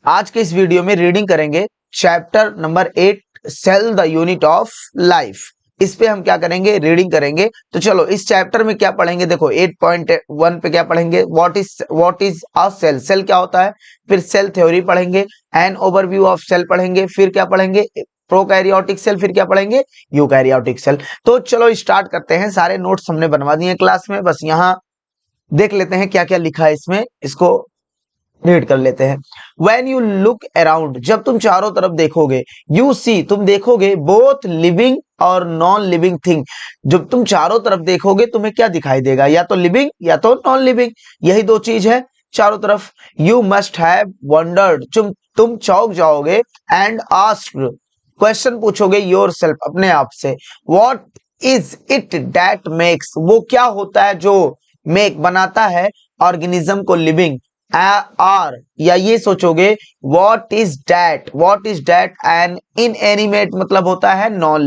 आज के इस वीडियो में रीडिंग करेंगे chapter number 8 cell the unit of life. इस पे हम क्या करेंगे, रीडिंग करेंगे। तो चलो इस चैप्टर में क्या पढ़ेंगे, देखो 8.1 पे क्या पढ़ेंगे, what is a cell, cell क्या होता है। फिर सेल थ्योरी पढ़ेंगे, एन ओवरव्यू ऑफ सेल पढ़ेंगे, फिर क्या पढ़ेंगे प्रोकैरियोटिक सेल, फिर क्या पढ़ेंगे यूकैरियोटिक सेल। तो चलो स्टार्ट करते हैं। सारे नोट्स हमने बनवा दिए क्लास में, बस यहाँ देख लेते हैं क्या क्या लिखा है इसमें, इसको रीड कर लेते हैं। When you look around, जब तुम चारों तरफ देखोगे, you see, तुम देखोगे both living और नॉन लिविंग थिंग। जब तुम चारों तरफ देखोगे तुम्हें क्या दिखाई देगा, या तो लिविंग या तो नॉन लिविंग, यही दो चीज है चारों तरफ। You must have wondered, तुम चौंक जाओगे, एंड आस्क्ड, क्वेश्चन पूछोगे योर सेल्फ, अपने आप से, what is it that makes, वो क्या होता है जो मेक बनाता है ऑर्गेनिज्म को लिविंग। आर, या ये सोचोगे what is that an inanimate, मतलब होता है non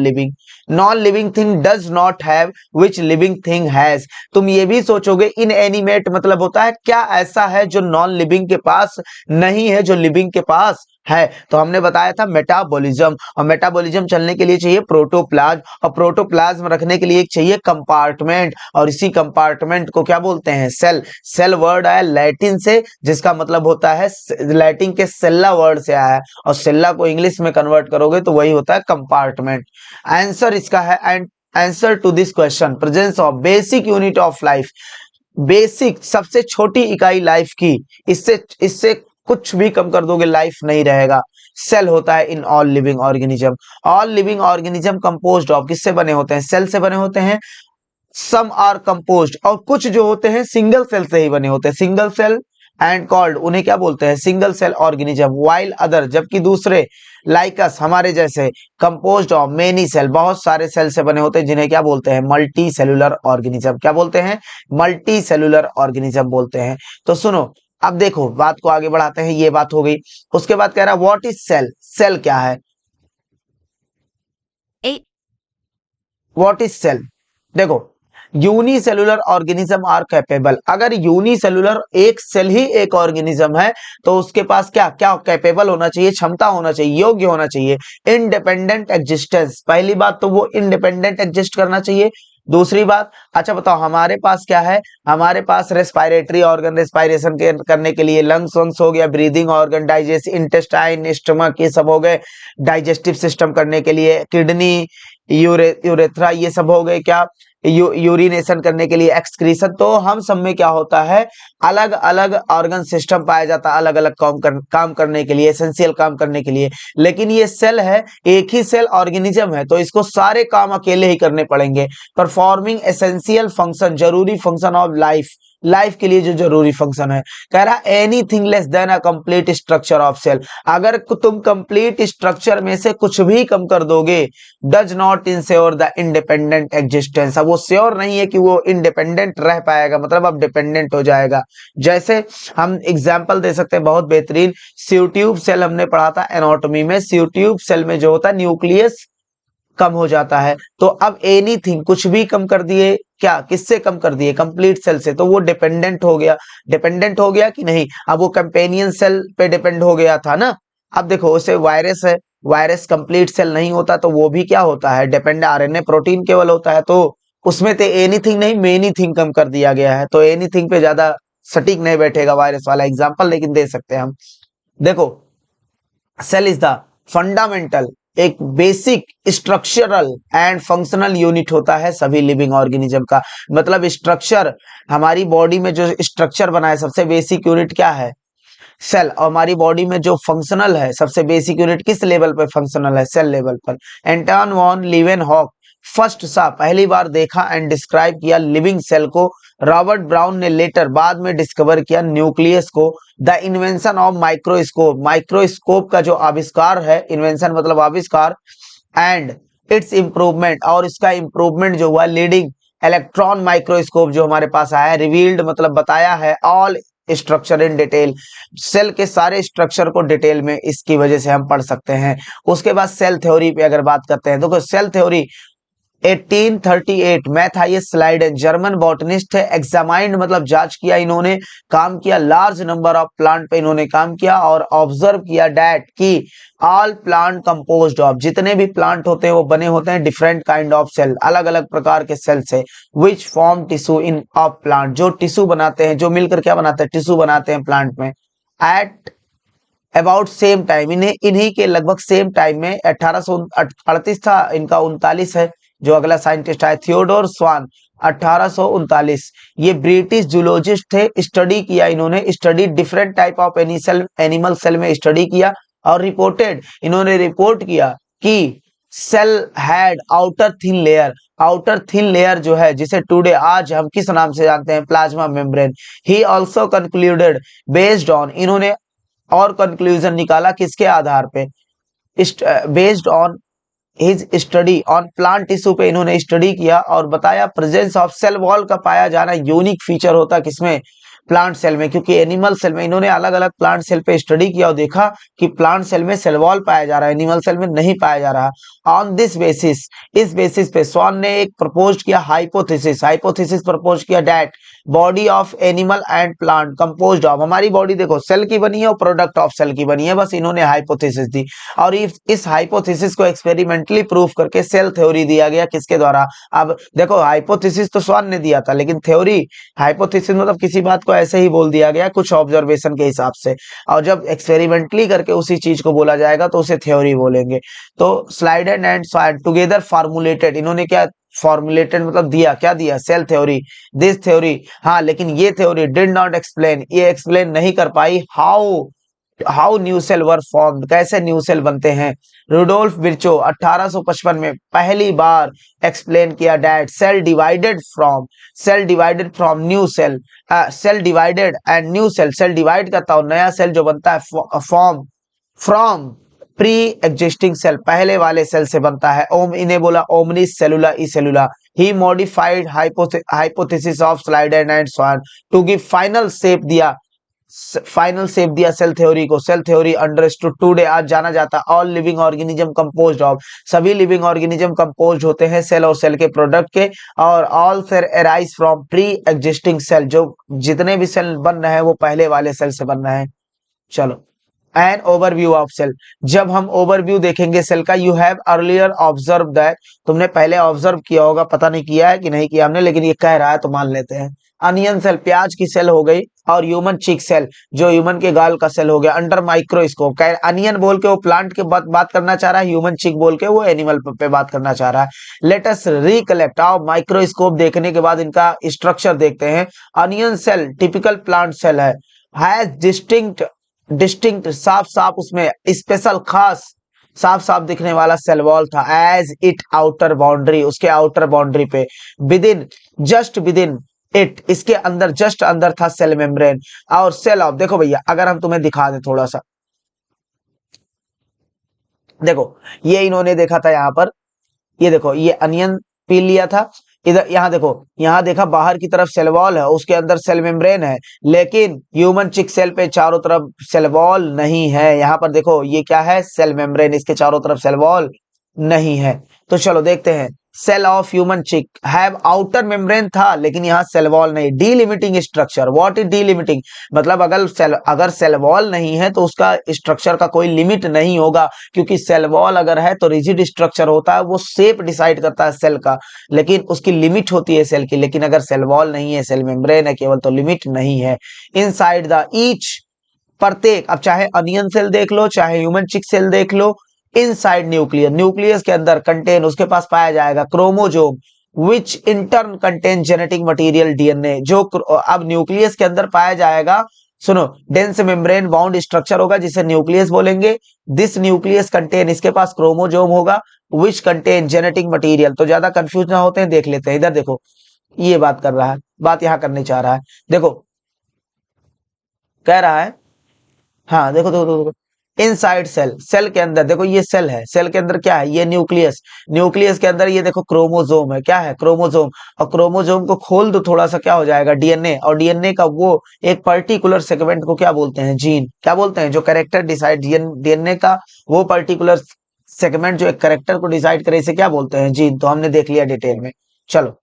living thing does not have which living thing has. तुम ये भी सोचोगे इनएनिमेट मतलब होता है क्या ऐसा है जो नॉन लिविंग के पास नहीं है जो लिविंग के पास है। तो हमने बताया था मेटाबॉलिज्म, और मेटाबॉलिज्म चलने के लिए चाहिए प्रोटोप्लाज्म, और प्रोटोप्लाज्म रखने के लिए चाहिए कंपार्टमेंट, और इसी कंपार्टमेंट को क्या बोलते हैं, सेल। सेल वर्ड आया लैटिन से, जिसका मतलब होता है, लैटिन के सेल्ला वर्ड से आया है, और सेल्ला को इंग्लिश में कन्वर्ट करोगे तो वही होता है कंपार्टमेंट। आंसर इसका है, and answer to this question, presence of basic unit of life, basic सबसे छोटी इकाई लाइफ की, इससे कुछ भी कम कर दोगे लाइफ नहीं रहेगा। सेल होता है in all living organism. All living organism composed of, किससे बने होते हैं, सेल से बने होते हैं। सम आर कंपोज्ड, और कुछ जो होते हैं सिंगल सेल से ही बने होते हैं, सिंगल सेल एंड कॉल्ड, उन्हें क्या बोलते हैं, single cell organism. While other, जबकि दूसरे, लाइकस हमारे जैसे, कंपोज्ड ऑफ मेनी सेल, बहुत सारे सेल से बने होते हैं, जिन्हें क्या बोलते हैं, मल्टी सेलुलर ऑर्गेनिज्म। क्या बोलते हैं, मल्टी सेलुलर ऑर्गेनिज्म बोलते हैं। तो सुनो, अब देखो बात को आगे बढ़ाते हैं, ये बात हो गई। उसके बाद कह रहा है व्हाट इज सेल, सेल क्या है, व्हाट इज सेल। देखो, यूनिसेलुलर ऑर्गेनिज्म आर कैपेबल, अगर यूनिसेलुलर एक सेल ही एक ऑर्गेनिज्म है तो उसके पास क्या क्या कैपेबल होना चाहिए, क्षमता होना चाहिए, योग्य होना चाहिए, इंडिपेंडेंट एग्जिस्टेंस। पहली बात तो वो इंडिपेंडेंट एग्जिस्ट करना चाहिए। दूसरी बात, अच्छा बताओ हमारे पास क्या है, हमारे पास रेस्पिरेटरी ऑर्गन, रेस्पिरेशन करने के लिए, लंग्स वंग्स हो गया, breathing organ, digest, intestine, stomach, ये सब हो गए डाइजेस्टिव सिस्टम करने के लिए, किडनी, यूरेथ्रा, ये सब हो गए क्या, यूरिनेशन करने के लिए, एक्सक्रीशन। तो हम सब में क्या होता है, अलग अलग ऑर्गन सिस्टम पाया जाता है, अलग अलग काम करने के लिए, एसेंशियल काम करने के लिए। लेकिन ये सेल है, एक ही सेल ऑर्गेनिज्म है, तो इसको सारे काम अकेले ही करने पड़ेंगे। परफॉर्मिंग एसेंशियल फंक्शन, जरूरी फंक्शन ऑफ लाइफ, लाइफ के लिए जो जरूरी फंक्शन है। कह रहा anything less than a complete structure of cell, अगर तुम कंप्लीट स्ट्रक्चर में से कुछ भी कम कर दोगे, does not ensure the independent existence, अब वो श्योर नहीं है कि वो इंडिपेंडेंट रह पाएगा, मतलब अब डिपेंडेंट हो जाएगा। जैसे हम एग्जांपल दे सकते हैं बहुत बेहतरीन, स्यूट्यूब सेल हमने पढ़ा था एनाटॉमी में, स्यूट्यूब सेल में जो होता है न्यूक्लियस कम हो जाता है। तो अब एनीथिंग, कुछ भी कम कर दिए, क्या किससे कम कर दिए, कंप्लीट सेल से, तो वो डिपेंडेंट हो गया। डिपेंडेंट हो गया कि नहीं, अब वो कंपेनियन सेल पे डिपेंड हो गया था ना। अब देखो उसे वायरस है, वायरस कंप्लीट सेल नहीं होता तो वो भी क्या होता है, डिपेंड, आरएनए प्रोटीन केवल होता है, तो उसमें तो एनीथिंग नहीं मेनीथिंग कम कर दिया गया है, तो एनीथिंग पे ज्यादा सटीक नहीं बैठेगा वायरस वाला एग्जाम्पल, लेकिन दे सकते हैं हम। देखो, सेल इज द फंडामेंटल, एक basic structural and functional unit होता है सभी लिविंग ऑर्गेनिज्म का। मतलब स्ट्रक्चर, हमारी बॉडी में जो स्ट्रक्चर बना है, सबसे बेसिक यूनिट क्या है, सेल। और हमारी बॉडी में जो फंक्शनल है, सबसे बेसिक यूनिट किस लेवल पर फंक्शनल है, सेल लेवल पर। एंटन वॉन लीवेनहॉक फर्स्ट सा, पहली बार देखा एंड डिस्क्राइब किया लिविंग सेल को। रॉबर्ट ब्राउन ने लेटर, बाद में डिस्कवर किया न्यूक्लियस को। The invention of microscope, microscope का जो आविष्कार है, इन्वेंशन मतलब आविष्कार, एंड इट्स इंप्रूवमेंट, और इसका इंप्रूवमेंट जो हुआ, लीडिंग इलेक्ट्रॉन माइक्रोस्कोप जो हमारे पास आया है, रिवील्ड मतलब बताया है, all structure in detail, cell के सारे स्ट्रक्चर को डिटेल में इसकी वजह से हम पढ़ सकते हैं। उसके बाद सेल थ्योरी पे अगर बात करते हैं, तो cell theory 1838 Matthias Schleiden German botanist है। एग्जामाइंड मतलब जांच किया इन्होंने, काम किया, लार्ज नंबर ऑफ प्लांट पे इन्होंने काम किया और ऑब्जर्व किया डैट की ऑल प्लांट कंपोज्ड ऑफ, जितने भी प्लांट होते हैं वो बने होते हैं डिफरेंट काइंड ऑफ सेल, अलग अलग प्रकार के सेल से, which form tissue in of plant, जो टिश्यू बनाते हैं, जो मिलकर क्या बनाते हैं, टिश्यू बनाते हैं प्लांट में। एट अबाउट सेम टाइम, इन्हें इन्हीं के लगभग सेम टाइम में 1838 था, इनका 39 है। जो अगला साइंटिस्ट आया थियोडोर स्वान 1839, ये ब्रिटिश जूलॉजिस्ट थे। स्टडी किया इन्होंने, study different type of animal cell में स्टडी किया और रिपोर्टेड, इन्होंने रिपोर्ट किया कि cell had outer thin layer, outer thin layer जो है जिसे टुडे आज हम किस नाम से जानते हैं, plasma membrane. He also concluded based on, इन्होंने और कंक्लूजन निकाला किसके आधार पे, based on his study on plant tissue पे इन्होंने स्टडी किया और बताया प्रेजेंस ऑफ सेल वॉल का पाया जाना यूनिक फीचर होता किसमें, प्लांट सेल में, क्योंकि एनिमल सेल में इन्होंने अलग अलग प्लांट सेल पे स्टडी किया और देखा कि प्लांट सेल में सेल वॉल पाया जा रहा है, एनिमल सेल में नहीं पाया जा रहा। ऑन दिस बेसिस, इस बेसिस पे स्वान ने एक प्रपोज किया हाइपोथेसिस, हाइपोथेसिस प्रपोज किया that body of animal and plant composed of, हमारी बॉडी देखो सेल की बनी है और प्रोडक्ट ऑफ सेल की बनी है, बस इन्होंने हाइपोथेसिस दी और इस हाइपोथेसिस को एक्सपेरिमेंटली प्रूफ करके सेल थ्योरी दिया गया किसके द्वारा। अब देखो हाइपोथेसिस तो स्वान ने दिया था, लेकिन थ्योरी, हाइपोथेसिस मतलब किसी बात को ऐसे ही बोल दिया गया कुछ ऑब्जर्वेशन के हिसाब से, और जब एक्सपेरिमेंटली करके उसी चीज को बोला जाएगा तो उसे थ्योरी बोलेंगे। तो Schleiden and Schwann together formulated, इन्होंने क्या फॉर्मुलेटेड मतलब दिया, क्या दिया, सेल थ्योरी, दिस थ्योरी। हाँ, लेकिन ये थ्योरी डिड नॉट एक्सप्लेन, ये एक्सप्लेन नहीं कर पाई how new cell were formed, कैसे न्यू सेल बनते हैं। रुडोल्फ विर्चो 1855 में पहली बार एक्सप्लेन किया that cell divided from new cell, cell divided and new cell, cell divide करता और नया सेल जो बनता है form from pre existing cell, पहले वाले सेल से बनता है। ओम इन्हें बोला ओमनिस सेलुला ई सेलुला। ही modified hypothesis of Schleiden and Schwann to give final shape दिया, फाइनल शेप दिया सेल थ्योरी को। सेल थ्योरी अंडरस्टूड टुडे, आज जाना जाता all living organism composed of, सभी लिविंग ऑर्गेनिज्म कंपोज्ड होते हैं सेल और सेल के प्रोडक्ट के, और all cell arise from pre existing cell, जो जितने भी सेल बन रहे हैं वो पहले वाले सेल से बन रहे हैं। चलो एन ओवरव्यू ऑफ सेल, जब हम ओवरव्यू देखेंगे सेल का, you have earlier observe that, तुमने पहले ऑब्जर्व किया होगा, पता नहीं किया है कि नहीं किया हमने, लेकिन ये कह रहा है तो मान लेते हैं। अनियन सेल, प्याज की सेल हो गई, और ह्यूमन चिक सेल, जो ह्यूमन के गाल का सेल हो गया अंडर माइक्रोस्कोप। कह अनियन बोल के वो प्लांट के बात करना चाह रहा है, ह्यूमन चिक बोल के वो एनिमल पे बात करना चाह रहा है। लेट अस रिकलेक्ट, आओ माइक्रोस्कोप देखने के बाद इनका स्ट्रक्चर देखते हैं। Onion cell typical plant cell है, हैज डिस्टिंक्ट साफ साफ उसमें स्पेशल खास साफ साफ दिखने वाला सेल वॉल था। एज इट आउटर बाउंड्री, उसके आउटर बाउंड्री पे, जस्ट विदिन इट, इसके अंदर जस्ट अंदर था सेल मेम्ब्रेन और सेल ऑफ। देखो भैया अगर हम तुम्हें दिखा दें थोड़ा सा, देखो ये इन्होंने देखा था यहाँ पर, ये देखो ये अनियन पील लिया था, इधर यहाँ देखो, यहाँ देखा बाहर की तरफ सेल वॉल है, उसके अंदर सेल मेम्ब्रेन है, लेकिन ह्यूमन चिक सेल पे चारों तरफ सेल वॉल नहीं है। यहाँ पर देखो ये क्या है, सेल मेम्ब्रेन, इसके चारों तरफ सेल वॉल नहीं है। तो चलो देखते हैं, सेल ऑफ ह्यूमन चिक हैव आउटर मेम्ब्रेन था, लेकिन यहाँ सेल वॉल नहीं। डीलिमिटिंग स्ट्रक्चर, व्हाट इज डीलिमिटिंग, मतलब अगर सेल वॉल नहीं है तो उसका स्ट्रक्चर का कोई लिमिट नहीं होगा, क्योंकि सेल वॉल अगर है तो रिजिड स्ट्रक्चर होता है, वो शेप डिसाइड करता है सेल का, लेकिन उसकी लिमिट होती है सेल की। लेकिन अगर सेल वॉल नहीं है, सेल मेम्ब्रेन है केवल, तो लिमिट नहीं है। इनसाइड द ईच, प्रत्येक, अब चाहे अनियन सेल देख लो चाहे ह्यूमन चिक सेल देख लो, इनसाइड न्यूक्लियस, न्यूक्लियस के अंदर कंटेन, उसके पास पाया जाएगा chromosome, which in turn contain genetic material DNA, जो अब न्यूक्लियस के अंदर पाया जाएगा। सुनो, डेंस मेम्ब्रेन बाउंड स्ट्रक्चर होगा जिसे न्यूक्लियस बोलेंगे। दिस न्यूक्लियस कंटेन, इसके पास क्रोमोजोम होगा, विच कंटेन जेनेटिक मटेरियल। तो ज्यादा कंफ्यूज ना होते हैं, देख लेते हैं। इधर देखो ये बात कर रहा है, बात यहां करने चाह रहा है, देखो कह रहा है, हाँ देखो देखो देखो, इनसाइड सेल, सेल के अंदर देखो ये सेल है, सेल के अंदर क्या है, ये न्यूक्लियस, न्यूक्लियस के अंदर ये देखो क्रोमोजोम है, क्या है क्रोमोजोम, और क्रोमोजोम को खोल दो थोड़ा सा, क्या हो जाएगा डीएनए, और डीएनए का वो एक पर्टिकुलर सेगमेंट को क्या बोलते हैं, जीन, क्या बोलते हैं, जो कैरेक्टर डिसाइड डीएनए का वो पर्टिकुलर सेगमेंट जो एक करेक्टर को डिसाइड करे, इसे क्या बोलते हैं? जीन। तो हमने देख लिया डिटेल में। चलो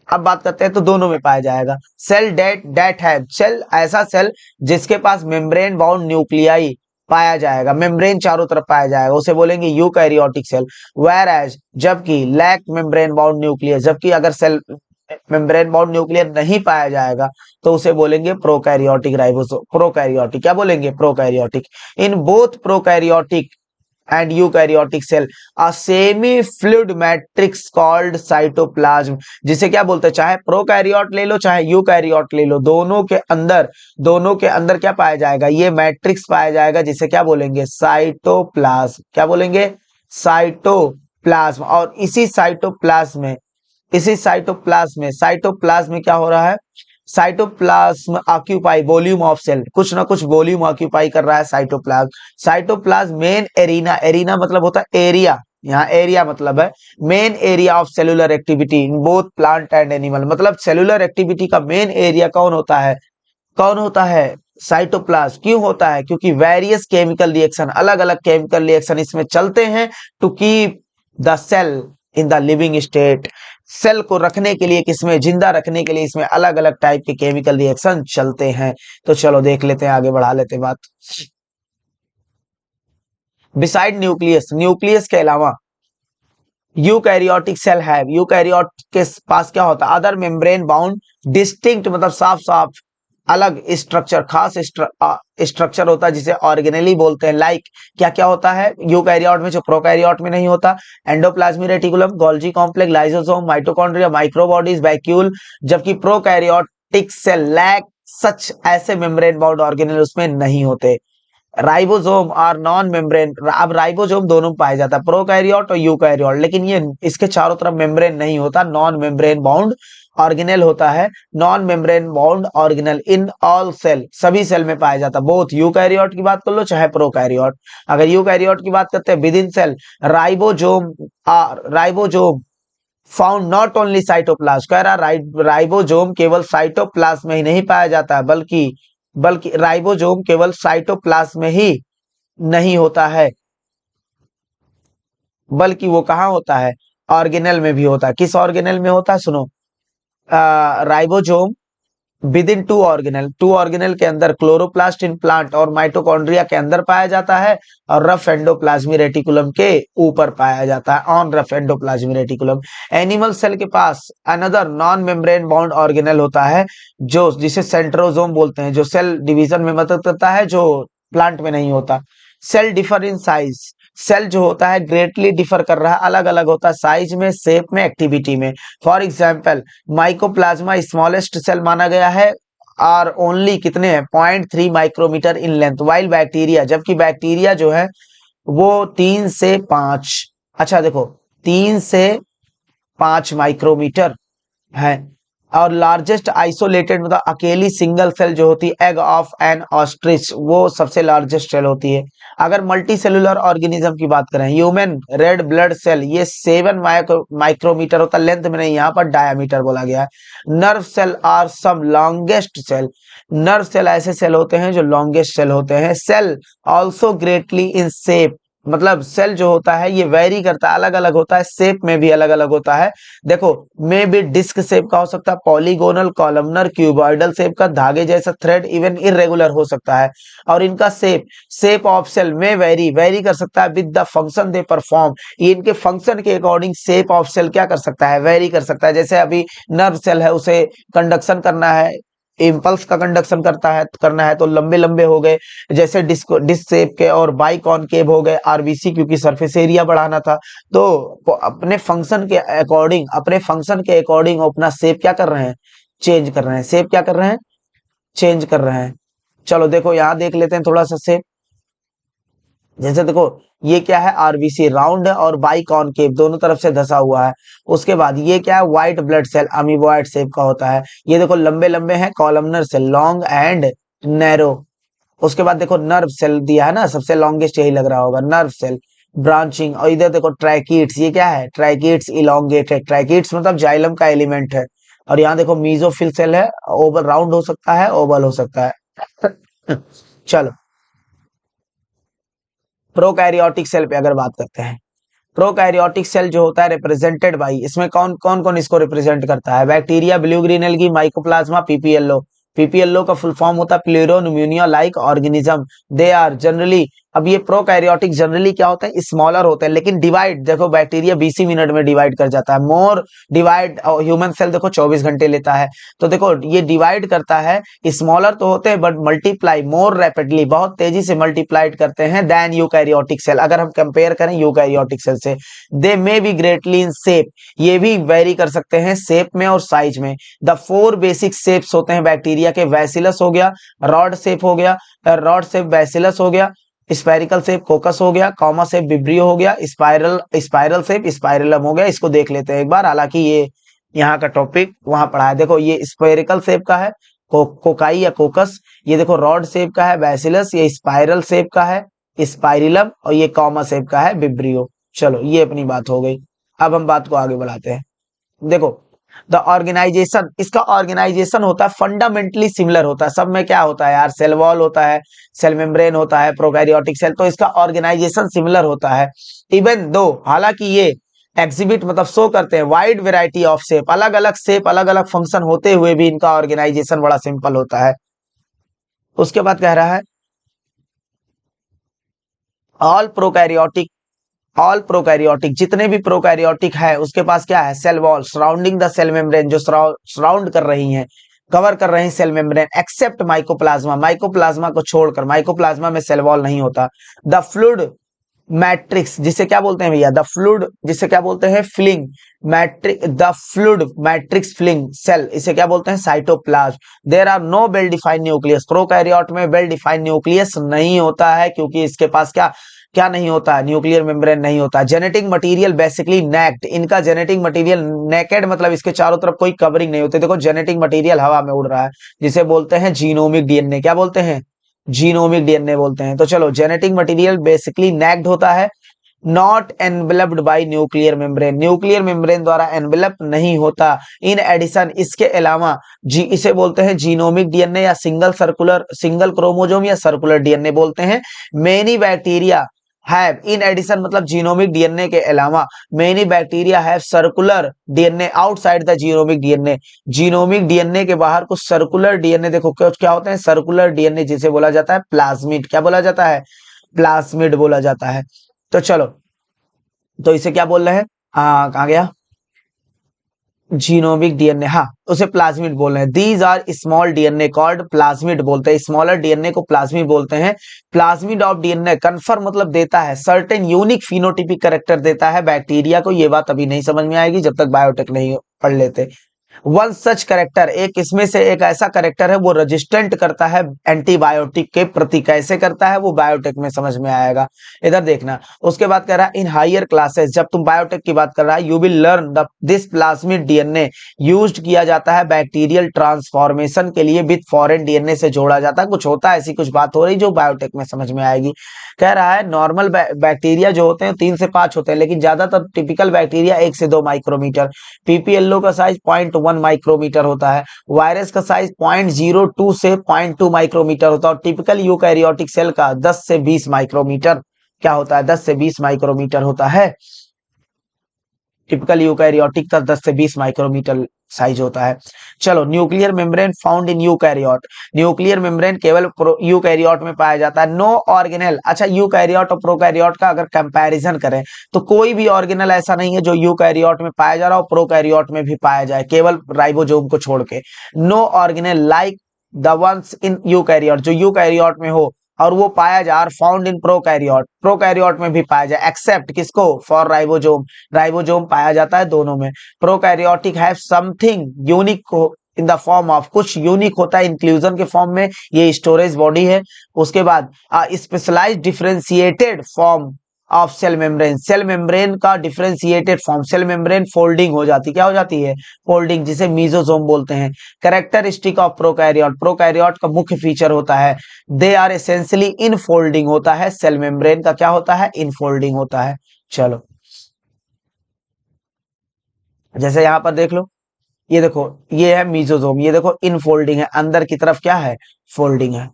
अब बात करते हैं, तो दोनों में पाया जाएगा। सेल डेट हैव, सेल ऐसा सेल जिसके पास मेम्ब्रेन बाउंड न्यूक्लियाई पाया जाएगा, मेम्ब्रेन चारों तरफ पाया जाएगा, उसे बोलेंगे यूकैरियोटिक सेल। वेयर एज, जबकि लैक मेम्ब्रेन बाउंड न्यूक्लियस, जबकि अगर सेल मेम्ब्रेन बाउंड न्यूक्लियर नहीं पाया जाएगा तो उसे बोलेंगे प्रोकैरियोटिक राइबोसोम। प्रोकैरियोटिक क्या बोलेंगे? Prokaryotic. In both prokaryotic and eukaryotic cell a semi fluid matrix called cytoplasm, जिसे क्या बोलते हैं? चाहे प्रोकैरियोट ले लो चाहे यूकैरियोट ले लो, दोनों के अंदर क्या पाया जाएगा? ये मैट्रिक्स पाया जाएगा, जिसे क्या बोलेंगे? साइटोप्लाज्म। क्या बोलेंगे? साइटोप्लाज्म। और इसी साइटोप्लाज्म में क्या हो रहा है? Cytoplasm occupy volume of cell, कुछ ना कुछ वॉल्यूम ऑक्यूपाई कर रहा है cytoplasm. Cytoplasm main arena, arena मतलब होता है एरिया, यहाँ एरिया मतलब है main area of cellular activity in both plant and animal. मतलब सेलुलर एक्टिविटी का मेन एरिया कौन होता है? कौन होता है? साइटोप्लाज्म। क्यों होता है? क्योंकि वेरियस केमिकल रिएक्शन, अलग अलग केमिकल रिएक्शन इसमें चलते हैं to keep the cell in the living state. Cell को रखने के लिए, किसमें? जिंदा रखने के लिए इसमें अलग अलग टाइप के केमिकल रिएक्शन चलते हैं। तो चलो देख लेते हैं, आगे बढ़ा लेते हैं बात। बिसाइड न्यूक्लियस, न्यूक्लियस के अलावा यूकैरियोटिक सेल है, यूकैरियोट के पास क्या होता है? अदर मेम्ब्रेन बाउंड डिस्टिंक्ट, मतलब साफ साफ अलग स्ट्रक्चर, खास स्ट्रक्चर होता है, जिसे ऑर्गेनेली बोलते हैं। लाइक क्या क्या होता है यूकैरियोट में जो प्रोकैरियोट में नहीं होता? Endoplasmic reticulum, Golgi complex, lysosome, mitochondria, microbodies, vacuole. जबकि प्रोकैरियोटिक सेल लैक सच, ऐसे मेम्ब्रेन बाउंड ऑर्गेनेल उसमें नहीं होते। राइबोसोम और नॉन मेम्ब्रेन, अब राइबोसोम दोनों में पाया जाता है, प्रोकैरियोट और यूकैरियोट, लेकिन ये इसके चारों तरफ मेम्ब्रेन नहीं होता, नॉन मेम्ब्रेन बाउंड ऑर्गेनेल होता है। Non membrane bound organelle in all cell, सभी सेल में पाया जाता है, बोथ यूकैरियोट की बात कर लो चाहे प्रोकैरियोट। अगर यूकैरियोट की बात करते हैं, within cell ribosome found not only cytoplasm, कह रहा राइबोसोम केवल साइटोप्लाज्म में ही नहीं पाया जाता है, बल्कि राइबोसोम केवल साइटोप्लाज्म में ही नहीं होता है, बल्कि वो कहाँ होता है? ऑर्गेनेल में भी होता है। किस ऑर्गेनेल में होता है? सुनो, ribosome within two organelle के अंदर क्लोरोप्लास्ट इन प्लांट और माइटोकॉन्ड्रिया के अंदर पाया जाता है, और रफ एंडोप्लाज्मिक रेटिकुलम के ऊपर पाया जाता है, on rough endoplasmic reticulum. Animal cell के पास another non membrane bound organelle होता है, जो जिसे सेंट्रोजोम बोलते हैं, जो सेल डिवीजन में मदद करता है, जो प्लांट में नहीं होता। Cell differ in size, cell जो होता है ग्रेटली डिफर कर रहा है, अलग अलग होता है साइज में, शेप में, एक्टिविटी में। For example mycoplasma smallest cell माना गया है, और ओनली कितने हैं? 0.3 micrometer in length, while bacteria, जबकि बैक्टीरिया जो है वो 3 से 5, अच्छा देखो 3 से 5 माइक्रोमीटर है। और लार्जेस्ट आइसोलेटेड मतलब अकेली सिंगल सेल जो होती है, एग ऑफ एन ऑस्ट्रिच, वो सबसे लार्जेस्ट सेल होती है। अगर मल्टी सेलुलर ऑर्गेनिज्म की बात करें, ह्यूमन रेड ब्लड सेल, ये 7 माइक्रोमीटर होता है, लेंथ में नहीं, यहाँ पर डायामीटर बोला गया है। Nerve cell are some longest cell, nerve cell ऐसे सेल होते हैं जो लॉन्गेस्ट सेल होते हैं। Cell also greatly in shape, मतलब सेल जो होता है ये वेरी करता है, अलग अलग होता है, शेप में भी अलग अलग होता है। देखो मे भी डिस्क शेप का हो सकता है, पॉलीगोनल, कॉलमनर, क्यूबॉइडल शेप का, धागे जैसा, थ्रेड, इवन इरेगुलर हो सकता है। और इनका शेप ऑफ सेल में वेरी कर सकता है with the function they perform, ये इनके फंक्शन के अकॉर्डिंग शेप ऑफ सेल क्या कर सकता है? वेरी कर सकता है। जैसे अभी नर्व सेल है, उसे कंडक्शन करना है, इम्पल्स का कंडक्शन करना है तो लंबे लंबे हो गए, जैसे डिस्क शेप के, और बाई कॉनकेव हो गए आरबीसी, क्योंकि सरफेस एरिया बढ़ाना था। तो अपने फंक्शन के अकॉर्डिंग अपना शेप क्या कर रहे हैं? चेंज कर रहे हैं। शेप क्या कर रहे हैं? चेंज कर रहे हैं। चलो देखो यहाँ देख लेते हैं थोड़ा सा शेप। जैसे देखो ये क्या है? आरबीसी राउंड है और बाई कॉनकेव, दोनों तरफ से धसा हुआ है। उसके बाद ये क्या है? White blood cell, amoeboid shape का होता है। ये देखो लंबे लंबे हैं, columnar cell, long and narrow. उसके बाद देखो नर्व सेल दिया है ना, सबसे लॉन्गेस्ट यही लग रहा होगा, नर्व सेल, ब्रांचिंग। और इधर देखो ट्रैकीट्स, ये क्या है? ट्रैकीट्स इलोंगेटेड, ट्रैकीट्स मतलब जाइलम का एलिमेंट है। और यहाँ देखो मीजोफिल सेल है, ओवल राउंड हो सकता है, ओवल हो सकता है। चलो प्रोकैरियोटिक सेल पे अगर बात करते हैं, प्रोकैरियोटिक सेल जो होता है रिप्रेजेंटेड बाई, इसमें कौन कौन कौन इसको रिप्रेजेंट करता है? Bacteria, blue green algae, mycoplasma, PPLO. PPLO का फुल फॉर्म होता है pleuropneumonia like organism. They are generally, अब ये प्रोकैरियोटिक जनरली क्या होता है, स्मॉलर होते हैं, लेकिन डिवाइड देखो बैक्टीरिया 20 मिनट में डिवाइड कर जाता है, मोर डिवाइड, ह्यूमन सेल देखो 24 घंटे लेता है। तो देखो ये डिवाइड करता है, स्मॉलर तो होते हैं बट मल्टीप्लाई मोर रैपिडली, बहुत तेजी से मल्टीप्लाइड करते हैं देन यूकैरियोटिक सेल, अगर हम कंपेयर करें यूकैरियोटिक सेल से। They may be greatly in shape, ये भी वेरी कर सकते हैं शेप में और साइज में। द 4 बेसिक शेप्स होते हैं बैक्टीरिया के, वैसिलस हो गया, रॉड शेप हो गया, रॉड शेप वैसिलस हो गया, स्पाइरिकल शेप कोकस हो गया, कॉमा शेप विब्रियो हो गया, स्पाइरल शेप स्पाइरलम हो गया। इसको देख लेते हैं एक बार, हालांकि ये यहाँ का टॉपिक वहां पढ़ा है। देखो ये स्पेरिकल शेप का है कोकाई या कोकस, ये देखो रॉड शेप का है बैसिलस, ये स्पाइरल शेप का है स्पाइरिलम, और ये कॉमा शेप का है विब्रियो। चलो ये अपनी बात हो गई, अब हम बात को आगे बढ़ाते हैं। देखो द ऑर्गेनाइजेशन, इसका ऑर्गेनाइजेशन होता है फंडामेंटली सिमिलर होता है, सब में क्या होता है यार, सेल वॉल होता है, सेल मेम्ब्रेन होता है, प्रोकैरियोटिक सेल, तो इसका ऑर्गेनाइजेशन सिमिलर होता है। इवन दो, हालांकि ये एग्जिबिट मतलब शो करते हैं वाइड वेराइटी ऑफ शेप, अलग अलग शेप अलग अलग फंक्शन होते हुए भी इनका ऑर्गेनाइजेशन बड़ा सिंपल होता है। उसके बाद कह रहा है ऑल प्रोकैरियोटिक, ऑल प्रोकैरियोटिक जितने भी प्रोकैरियोटिक है उसके पास क्या है, cell wall surrounding the cell membrane, जो सराउंड कर रही हैं, कवर कर रहे हैं cell membrane, except mycoplasma, mycoplasma को छोड़कर, माइकोप्लाज्मा में सेल वॉल नहीं होता। द फ्लूइड मैट्रिक्स, जिसे क्या बोलते हैं भैया, द फ्लूइड, जिसे क्या बोलते हैं filling matrix, the fluid matrix filling cell, इसे क्या बोलते हैं cytoplasm. There are no well defined nucleus, prokaryote में वेल डिफाइंड न्यूक्लियस नहीं होता है, क्योंकि इसके पास क्या क्या नहीं होता है, न्यूक्लियर मेम्ब्रेन नहीं होता। जेनेटिक मटेरियल बेसिकली नेक्ड, इनका जेनेटिक मटेरियल नेकेड मतलब इसके चारों तरफ कोई कवरिंग नहीं होती। देखो जेनेटिक मटेरियल हवा में उड़ रहा है, जिसे बोलते हैं जीनोमिक डीएनए, क्या बोलते हैं, जीनोमिक डीएनए बोलते हैं। तो चलो जेनेटिक मटेरियल बेसिकली नेक्ड होता है, not enveloped bye nuclear membrane, nuclear membrane द्वारा एनवेलप नहीं होता। इन एडिशन, इसके अलावा जी इसे बोलते हैं जीनोमिक डीएनए या सिंगल क्रोमोजोम या सर्कुलर डीएनए बोलते हैं। Many bacteria have, in addition मतलब जीनोमिक डीएनए के अलावा many bacteria have circular DNA outside the genomic DNA, genomic DNA के बाहर कुछ सर्कुलर डीएनए, देखो क्या होते हैं सर्कुलर डीएनए, जिसे बोला जाता है प्लाज्मिड, क्या बोला जाता है, प्लाज्मिड बोला जाता है। तो चलो, तो इसे क्या बोल रहे हैं, कहाँ गया, जीनोमिक डीएनए, हाँ उसे प्लाज्मिड बोल रहे हैं। These are small DNA called plasmid बोलते हैं, स्मॉलर डीएनए को प्लाज्मिड बोलते हैं। प्लाज्मिड ऑफ डीएनए कन्फर्म मतलब देता है सर्टेन यूनिक फिनोटिपिक कैरेक्टर देता है बैक्टीरिया को, ये बात अभी नहीं समझ में आएगी जब तक बायोटेक नहीं पढ़ लेते। वन सच करेक्टर, एक इसमें से एक ऐसा करेक्टर है वो रेजिस्टेंट करता है एंटीबायोटिक के प्रति, कैसे करता है वो बायोटेक में समझ में आएगा, इधर देखना। उसके बाद कह रहा है इन हायर क्लासेस, जब तुम बायोटेक की बात कर रहा है, you will learn the this plasmid DNA used किया जाता है बैक्टीरियल ट्रांसफॉर्मेशन के लिए, विद फॉरेन डीएनए से जोड़ा जाता है, कुछ होता है ऐसी कुछ बात हो रही जो बायोटेक में समझ में आएगी। कह रहा है नॉर्मल बैक्टीरिया जो होते हैं 3 से 5 होते हैं, लेकिन ज्यादातर टिपिकल बैक्टीरिया 1 से 2 माइक्रोमीटर, पीपीएलओ का साइज 0.1 माइक्रोमीटर होता है, वायरस का साइज 0.02 से 0.2 माइक्रोमीटर होता है, और टिपिकल यूकैरियोटिक सेल का 10 से 20 माइक्रोमीटर क्या होता है, 10 से 20 माइक्रोमीटर होता है। टिपिकल यूकैरियोटिक का 10 से 20 माइक्रोमीटर साइज होता है। चलो nuclear membrane found in eukaryote, nuclear membrane केवल यूकैरियोट में पाया जाता है। नो ऑर्गेनेल, अच्छा यूकैरियोट और प्रोकैरियोट का अगर कंपैरिजन करें तो कोई भी ऑर्गेनल ऐसा नहीं है जो यूकैरियोट में पाया जा रहा हो प्रोकैरियोट में भी पाया जाए, केवल राइबोसोम को छोड़ के। No organelle like the ones in eukaryote, जो यूकैरियोट में हो और वो पाया जा फाउंड इन प्रोकैरियोट, प्रोकैरियोट में भी पाया जाए, एक्सेप्ट किसको, फॉर राइबोसोम, राइबोसोम पाया जाता है दोनों में। Prokaryotic have something unique in the form of, कुछ यूनिक होता है इंक्लूजन के फॉर्म में, ये स्टोरेज बॉडी है। उसके बाद specialised differentiated form of cell membrane, cell membrane का differentiated form, cell membrane folding हो जाती, क्या हो जाती है, फोल्डिंग, जिसे मीजोसोम बोलते हैं। कैरेक्टरिस्टिक ऑफ प्रोकैरियोट, प्रोकैरियोट का मुख्य फीचर होता है they are essentially in folding होता है, सेल मेम्ब्रेन का क्या होता है, इन फोल्डिंग होता है। चलो जैसे यहां पर देख लो, ये देखो ये है मीजोसोम, ये देखो इन फोल्डिंग है, अंदर की तरफ क्या है, फोल्डिंग है।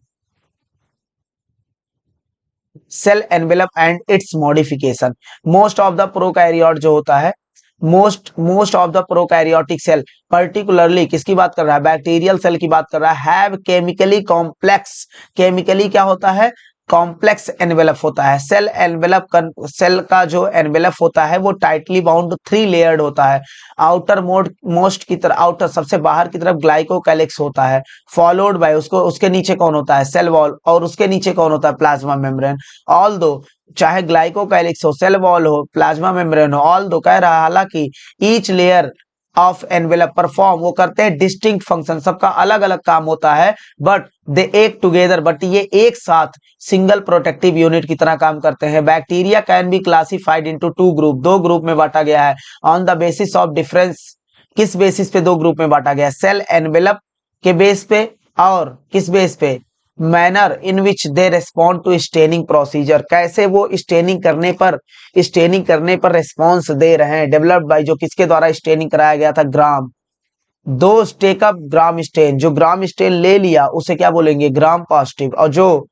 Cell envelope and its modification. Most of the prokaryote जो होता है, most of the prokaryotic cell, particularly किसकी बात कर रहा है, बैक्टीरियल सेल की बात कर रहा है, हैव केमिकली कॉम्प्लेक्स, केमिकली क्या होता है, कॉम्प्लेक्स एनवेलप होता है। सेल एनवेलप, सेल का जो एनवेलप होता है वो टाइटली बाउंड 3 लेयर्ड होता है। आउटर मोस्ट की तरफ, आउटर सबसे बाहर की तरफ ग्लाइकोकैलिक्स होता है, फॉलोड बाय उसको, उसके नीचे कौन होता है, सेल वॉल, और उसके नीचे कौन होता है, प्लाज्मा मेम्ब्रेन। ऑल दो, चाहे ग्लाइकोकैलिक्स हो, सेल वॉल हो, प्लाज्मा मेम्ब्रेन हो, ऑल दो कह रहा है, हालांकि each layer of envelope perform, वो करते हैं डिस्टिंक्ट फंक्शन, सबका अलग अलग काम होता है, बट दे एक टुगेदर, बट ये एक साथ सिंगल प्रोटेक्टिव यूनिट की तरह काम करते हैं। Bacteria can be classified into 2 group, 2 group में बांटा गया है, on the basis of difference, किस बेसिस पे 2 ग्रुप में बांटा गया है, सेल एनवेलप के बेस पे, और किस बेस पे, manner in which they respond to staining procedure, कैसे वो स्टेनिंग करने पर रेस्पॉन्स दे रहे हैं, डेवलप्ड बाय, जो किसके द्वारा स्टेनिंग कराया गया था, ग्राम। दो टेकअप ग्राम स्टेन, जो ग्राम स्टेन ले लिया उसे क्या बोलेंगे, ग्राम पॉजिटिव, और जो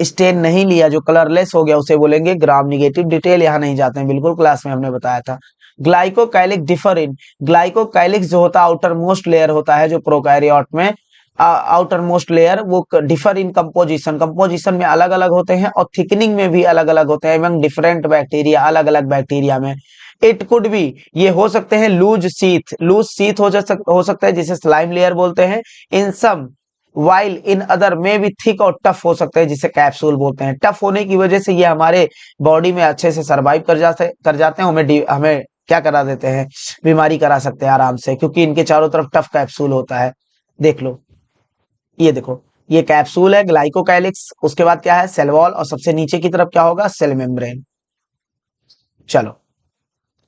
स्टेन नहीं लिया, जो कलरलेस हो गया, उसे बोलेंगे ग्राम निगेटिव। डिटेल यहाँ नहीं जाते हैं, बिल्कुल क्लास में हमने बताया था। ग्लाइकोकाइलिक डिफर इन, ग्लाइकोकाइलिक्स जो होता है आउटर मोस्ट लेयर होता है जो प्रोकैरियोट में, आउटर मोस्ट लेयर, वो डिफर इन कंपोजिशन, कंपोजिशन में अलग अलग होते हैं, और थिकनिंग में भी अलग अलग होते हैं, एवं डिफरेंट बैक्टीरिया, अलग अलग बैक्टीरिया में। इट कुड बी, ये हो सकते हैं लूज सीथ, लूज सीथ हो सकता है जिसे स्लाइम लेयर बोलते हैं, इन सम, वाइल इन अदर में भी थिक और टफ हो सकते हैं जिसे कैप्सूल बोलते हैं। टफ होने की वजह से ये हमारे बॉडी में अच्छे से सर्वाइव कर जाते हैं, हमें क्या करा देते हैं, बीमारी करा सकते हैं आराम से, क्योंकि इनके चारों तरफ टफ कैप्सूल होता है। देख लो, ये देखो, ये कैप्सूल है ग्लाइकोकाइलिक्स, उसके बाद क्या है, सेल वॉल, और सबसे नीचे की तरफ क्या होगा, सेल मेम्ब्रेन। चलो,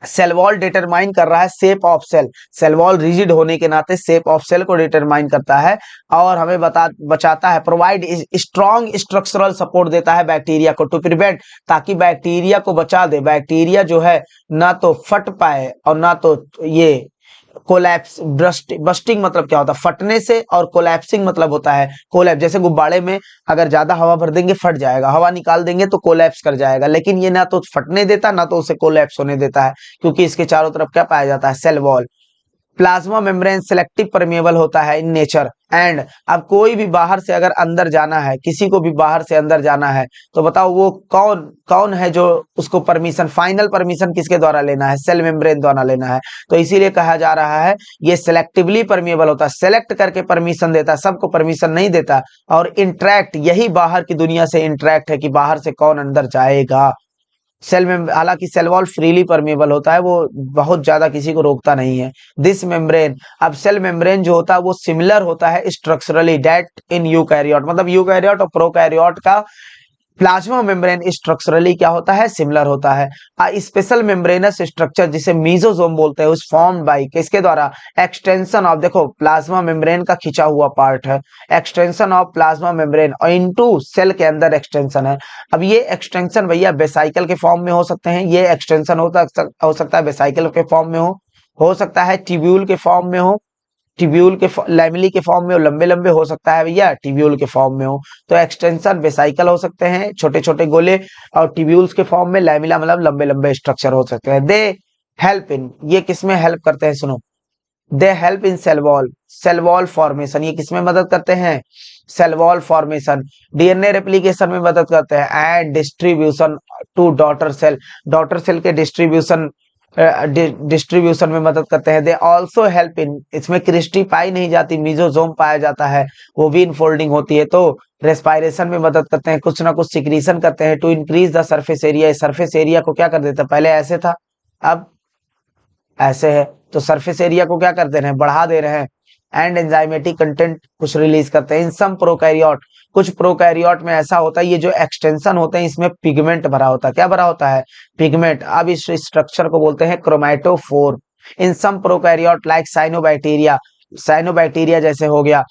सेल वॉल डिटरमाइन कर रहा है shape of cell, cell wall rigid होने के नाते शेप ऑफ सेल को डिटरमाइन करता है, और हमें बचाता है, प्रोवाइड स्ट्रॉन्ग स्ट्रक्चरल सपोर्ट देता है बैक्टीरिया को, टू प्रिवेंट, ताकि बैक्टीरिया को बचा दे, बैक्टीरिया जो है ना तो फट पाए और ना तो ये कोलैप्स, बस्टिंग मतलब क्या होता है, फटने से, और कोलैप्सिंग मतलब होता है कोलैप्स, जैसे गुब्बारे में अगर ज्यादा हवा भर देंगे फट जाएगा, हवा निकाल देंगे तो कोलैप्स कर जाएगा, लेकिन ये ना तो फटने देता ना तो उसे कोलैप्स होने देता है, क्योंकि इसके चारों तरफ क्या पाया जाता है, cell wall. Plasma membrane selective permeable होता है इन नेचर, एंड अब कोई भी बाहर से अगर अंदर जाना है, किसी को भी बाहर से अंदर जाना है, तो बताओ वो कौन कौन है जो उसको परमिशन, फाइनल परमिशन किसके द्वारा लेना है, सेल मेम्ब्रेन द्वारा लेना है। तो इसीलिए कहा जा रहा है ये सिलेक्टिवली परमेबल होता है, सेलेक्ट करके परमिशन देता है, सबको परमिशन नहीं देता, और इंट्रैक्ट, यही बाहर की दुनिया से इंट्रैक्ट है कि बाहर से कौन अंदर जाएगा। सेल में हालांकि सेल वॉल फ्रीली परमेबल होता है, वो बहुत ज्यादा किसी को रोकता नहीं है। दिस मेम्ब्रेन, अब सेल मेम्ब्रेन जो होता है वो सिमिलर होता है स्ट्रक्चरली डेट इन यूकैरियोट, मतलब यूकैरियोट और प्रोकैरियोट का प्लाज्मा मेम्ब्रेन स्ट्रक्चरली क्या होता है, सिमिलर होता है। स्पेशल मेम्ब्रेनस स्ट्रक्चर जिसे मीजोजोम बोलते हैं, उस फॉर्म बाय किसके द्वारा, एक्सटेंशन ऑफ, देखो प्लाज्मा मेम्ब्रेन का खिंचा हुआ पार्ट है, एक्सटेंशन ऑफ प्लाज्मा मेम्ब्रेन और इनटू सेल के अंदर एक्सटेंशन है। अब ये एक्सटेंशन भैया वेसाइकल के फॉर्म में हो सकते हैं, ये एक्सटेंशन हो सकता है वेसाइकल के फॉर्म में हो सकता है ट्यूब्यूल के फॉर्म में हो, ट्यूब्यूल के लैमिली के फॉर्म में हो, लंबे लंबे हो सकता है भैया, ट्यूब्यूल के फॉर्म में हो। तो एक्सटेंशन वेसाइकल हो सकते हैं छोटे छोटे गोले, और ट्यूब्यूल्स के फॉर्म में लैमिला मतलब लंबे लंबे स्ट्रक्चर हो सकते हैं। दे हेल्प इन, ये किसमें हेल्प करते हैं, सुनो, they help in cell wall formation, ये किसमें मदद करते हैं, cell wall formation, DNA replication में मदद करते हैं, and distribution to daughter cell के डिस्ट्रीब्यूशन में मदद करते हैं। दे ऑल्सो हेल्प इन, इसमें क्रिस्टी पाई नहीं जाती, मीजोजोम पाया जाता है, वो भी इनफोल्डिंग होती है, तो रेस्पायरेशन में मदद करते हैं, कुछ ना कुछ सिक्रीशन करते हैं, to increase the surface area, surface area को क्या कर देता है, पहले ऐसे था अब ऐसे है, तो सरफेस एरिया को क्या कर दे रहे हैं, बढ़ा दे रहे हैं, एंड एंजाइमेटिक कंटेंट कुछ रिलीज करते हैं। इन सम प्रोकैरियोट, कुछ प्रोकैरियोट में ऐसा होता है, ये जो एक्सटेंशन होते हैं इसमें पिगमेंट भरा होता है, क्या भरा होता है, पिगमेंट। अब इस स्ट्रक्चर को बोलते हैं क्रोमैटोफोर। इन सम प्रोकैरियोट लाइक साइनोबैक्टीरिया जैसे हो गया,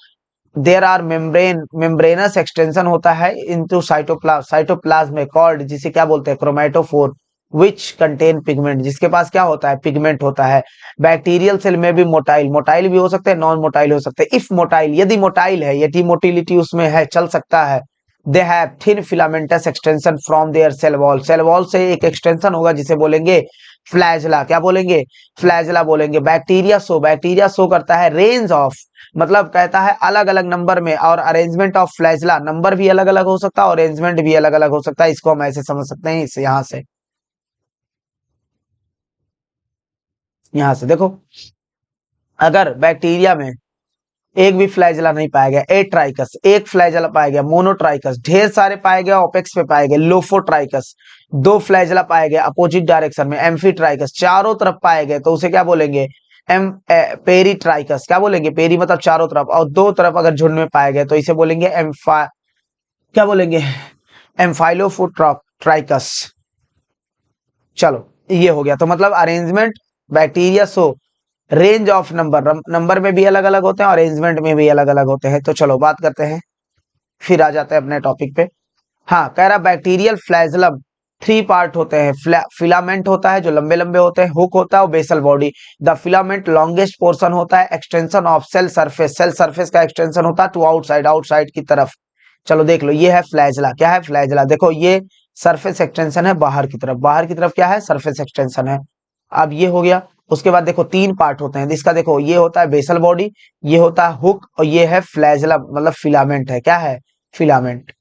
देर आर मेम्ब्रेनस एक्सटेंशन होता है इनटू साइटोप्लाज्म में कॉल्ड, जिसे क्या बोलते हैं, क्रोमैटोफोर, विच कंटेन पिगमेंट, जिसके पास क्या होता है, पिगमेंट होता है। बैक्टीरियल सेल में भी मोटाइल भी हो सकते हैं, नॉन मोटाइल हो सकते हैं। इफ मोटाइल, यदि मोटाइल है, यदि मोटिलिटी उसमें है, चल सकता है, they have thin filamentous extension from their cell wall, cell wall से एक एक्सटेंशन होगा जिसे बोलेंगे फ्लैजला, क्या बोलेंगे, फ्लैजला बोलेंगे। बैक्टीरिया शो करता है रेंज ऑफ, मतलब कहता है अलग अलग नंबर में, और अरेंजमेंट ऑफ फ्लैजला, नंबर भी अलग अलग हो सकता है और अरेंजमेंट भी अलग अलग हो सकता है। इसको हम ऐसे समझ सकते हैं, इस यहां से देखो, अगर बैक्टीरिया में एक भी फ्लैजला नहीं पाया गया, ए ट्राइकस, एक फ्लैजला पाया गया, मोनोट्राइकस ढेर सारे पाए गए, ओपेक्स पे पाए गए, लोफोट्राइकस दो फ्लैजला पाए गए अपोजिट डायरेक्शन में, एम्फीट्राइकस चारों तरफ पाए गए तो उसे क्या बोलेंगे, पेरीट्राइकस, क्या बोलेंगे, पेरी मतलब चारों तरफ, और दो तरफ अगर झुंड में पाए गए तो इसे बोलेंगे क्या बोलेंगे, एम्फाइलोफोट्राइकस। चलो ये हो गया, तो मतलब arrangement bacteria so range of number, number में भी अलग अलग होते हैं और अरेंजमेंट में भी अलग अलग होते हैं। तो चलो बात करते हैं, फिर आ जाते हैं अपने टॉपिक पे। हाँ, कह रहा बैक्टीरियल फ्लैजलम थ्री पार्ट होते हैं, फिलामेंट होता है जो लंबे लंबे होते हैं, हुक होता है और basal body. The filament longest portion होता है, extension of cell surface, cell surface का एक्सटेंशन होता है टू आउटसाइड, आउटसाइड की तरफ। चलो देख लो, ये है फ्लैजला, क्या है फ्लैजला, देखो ये सरफेस एक्सटेंशन है बाहर की तरफ, बाहर की तरफ क्या है, सरफेस एक्सटेंशन है। अब ये हो गया, उसके बाद देखो तीन पार्ट होते हैं इसका, देखो ये होता है बेसल बॉडी, ये होता है हुक, और ये है फ्लैजला मतलब फिलामेंट है, क्या है, फिलामेंट।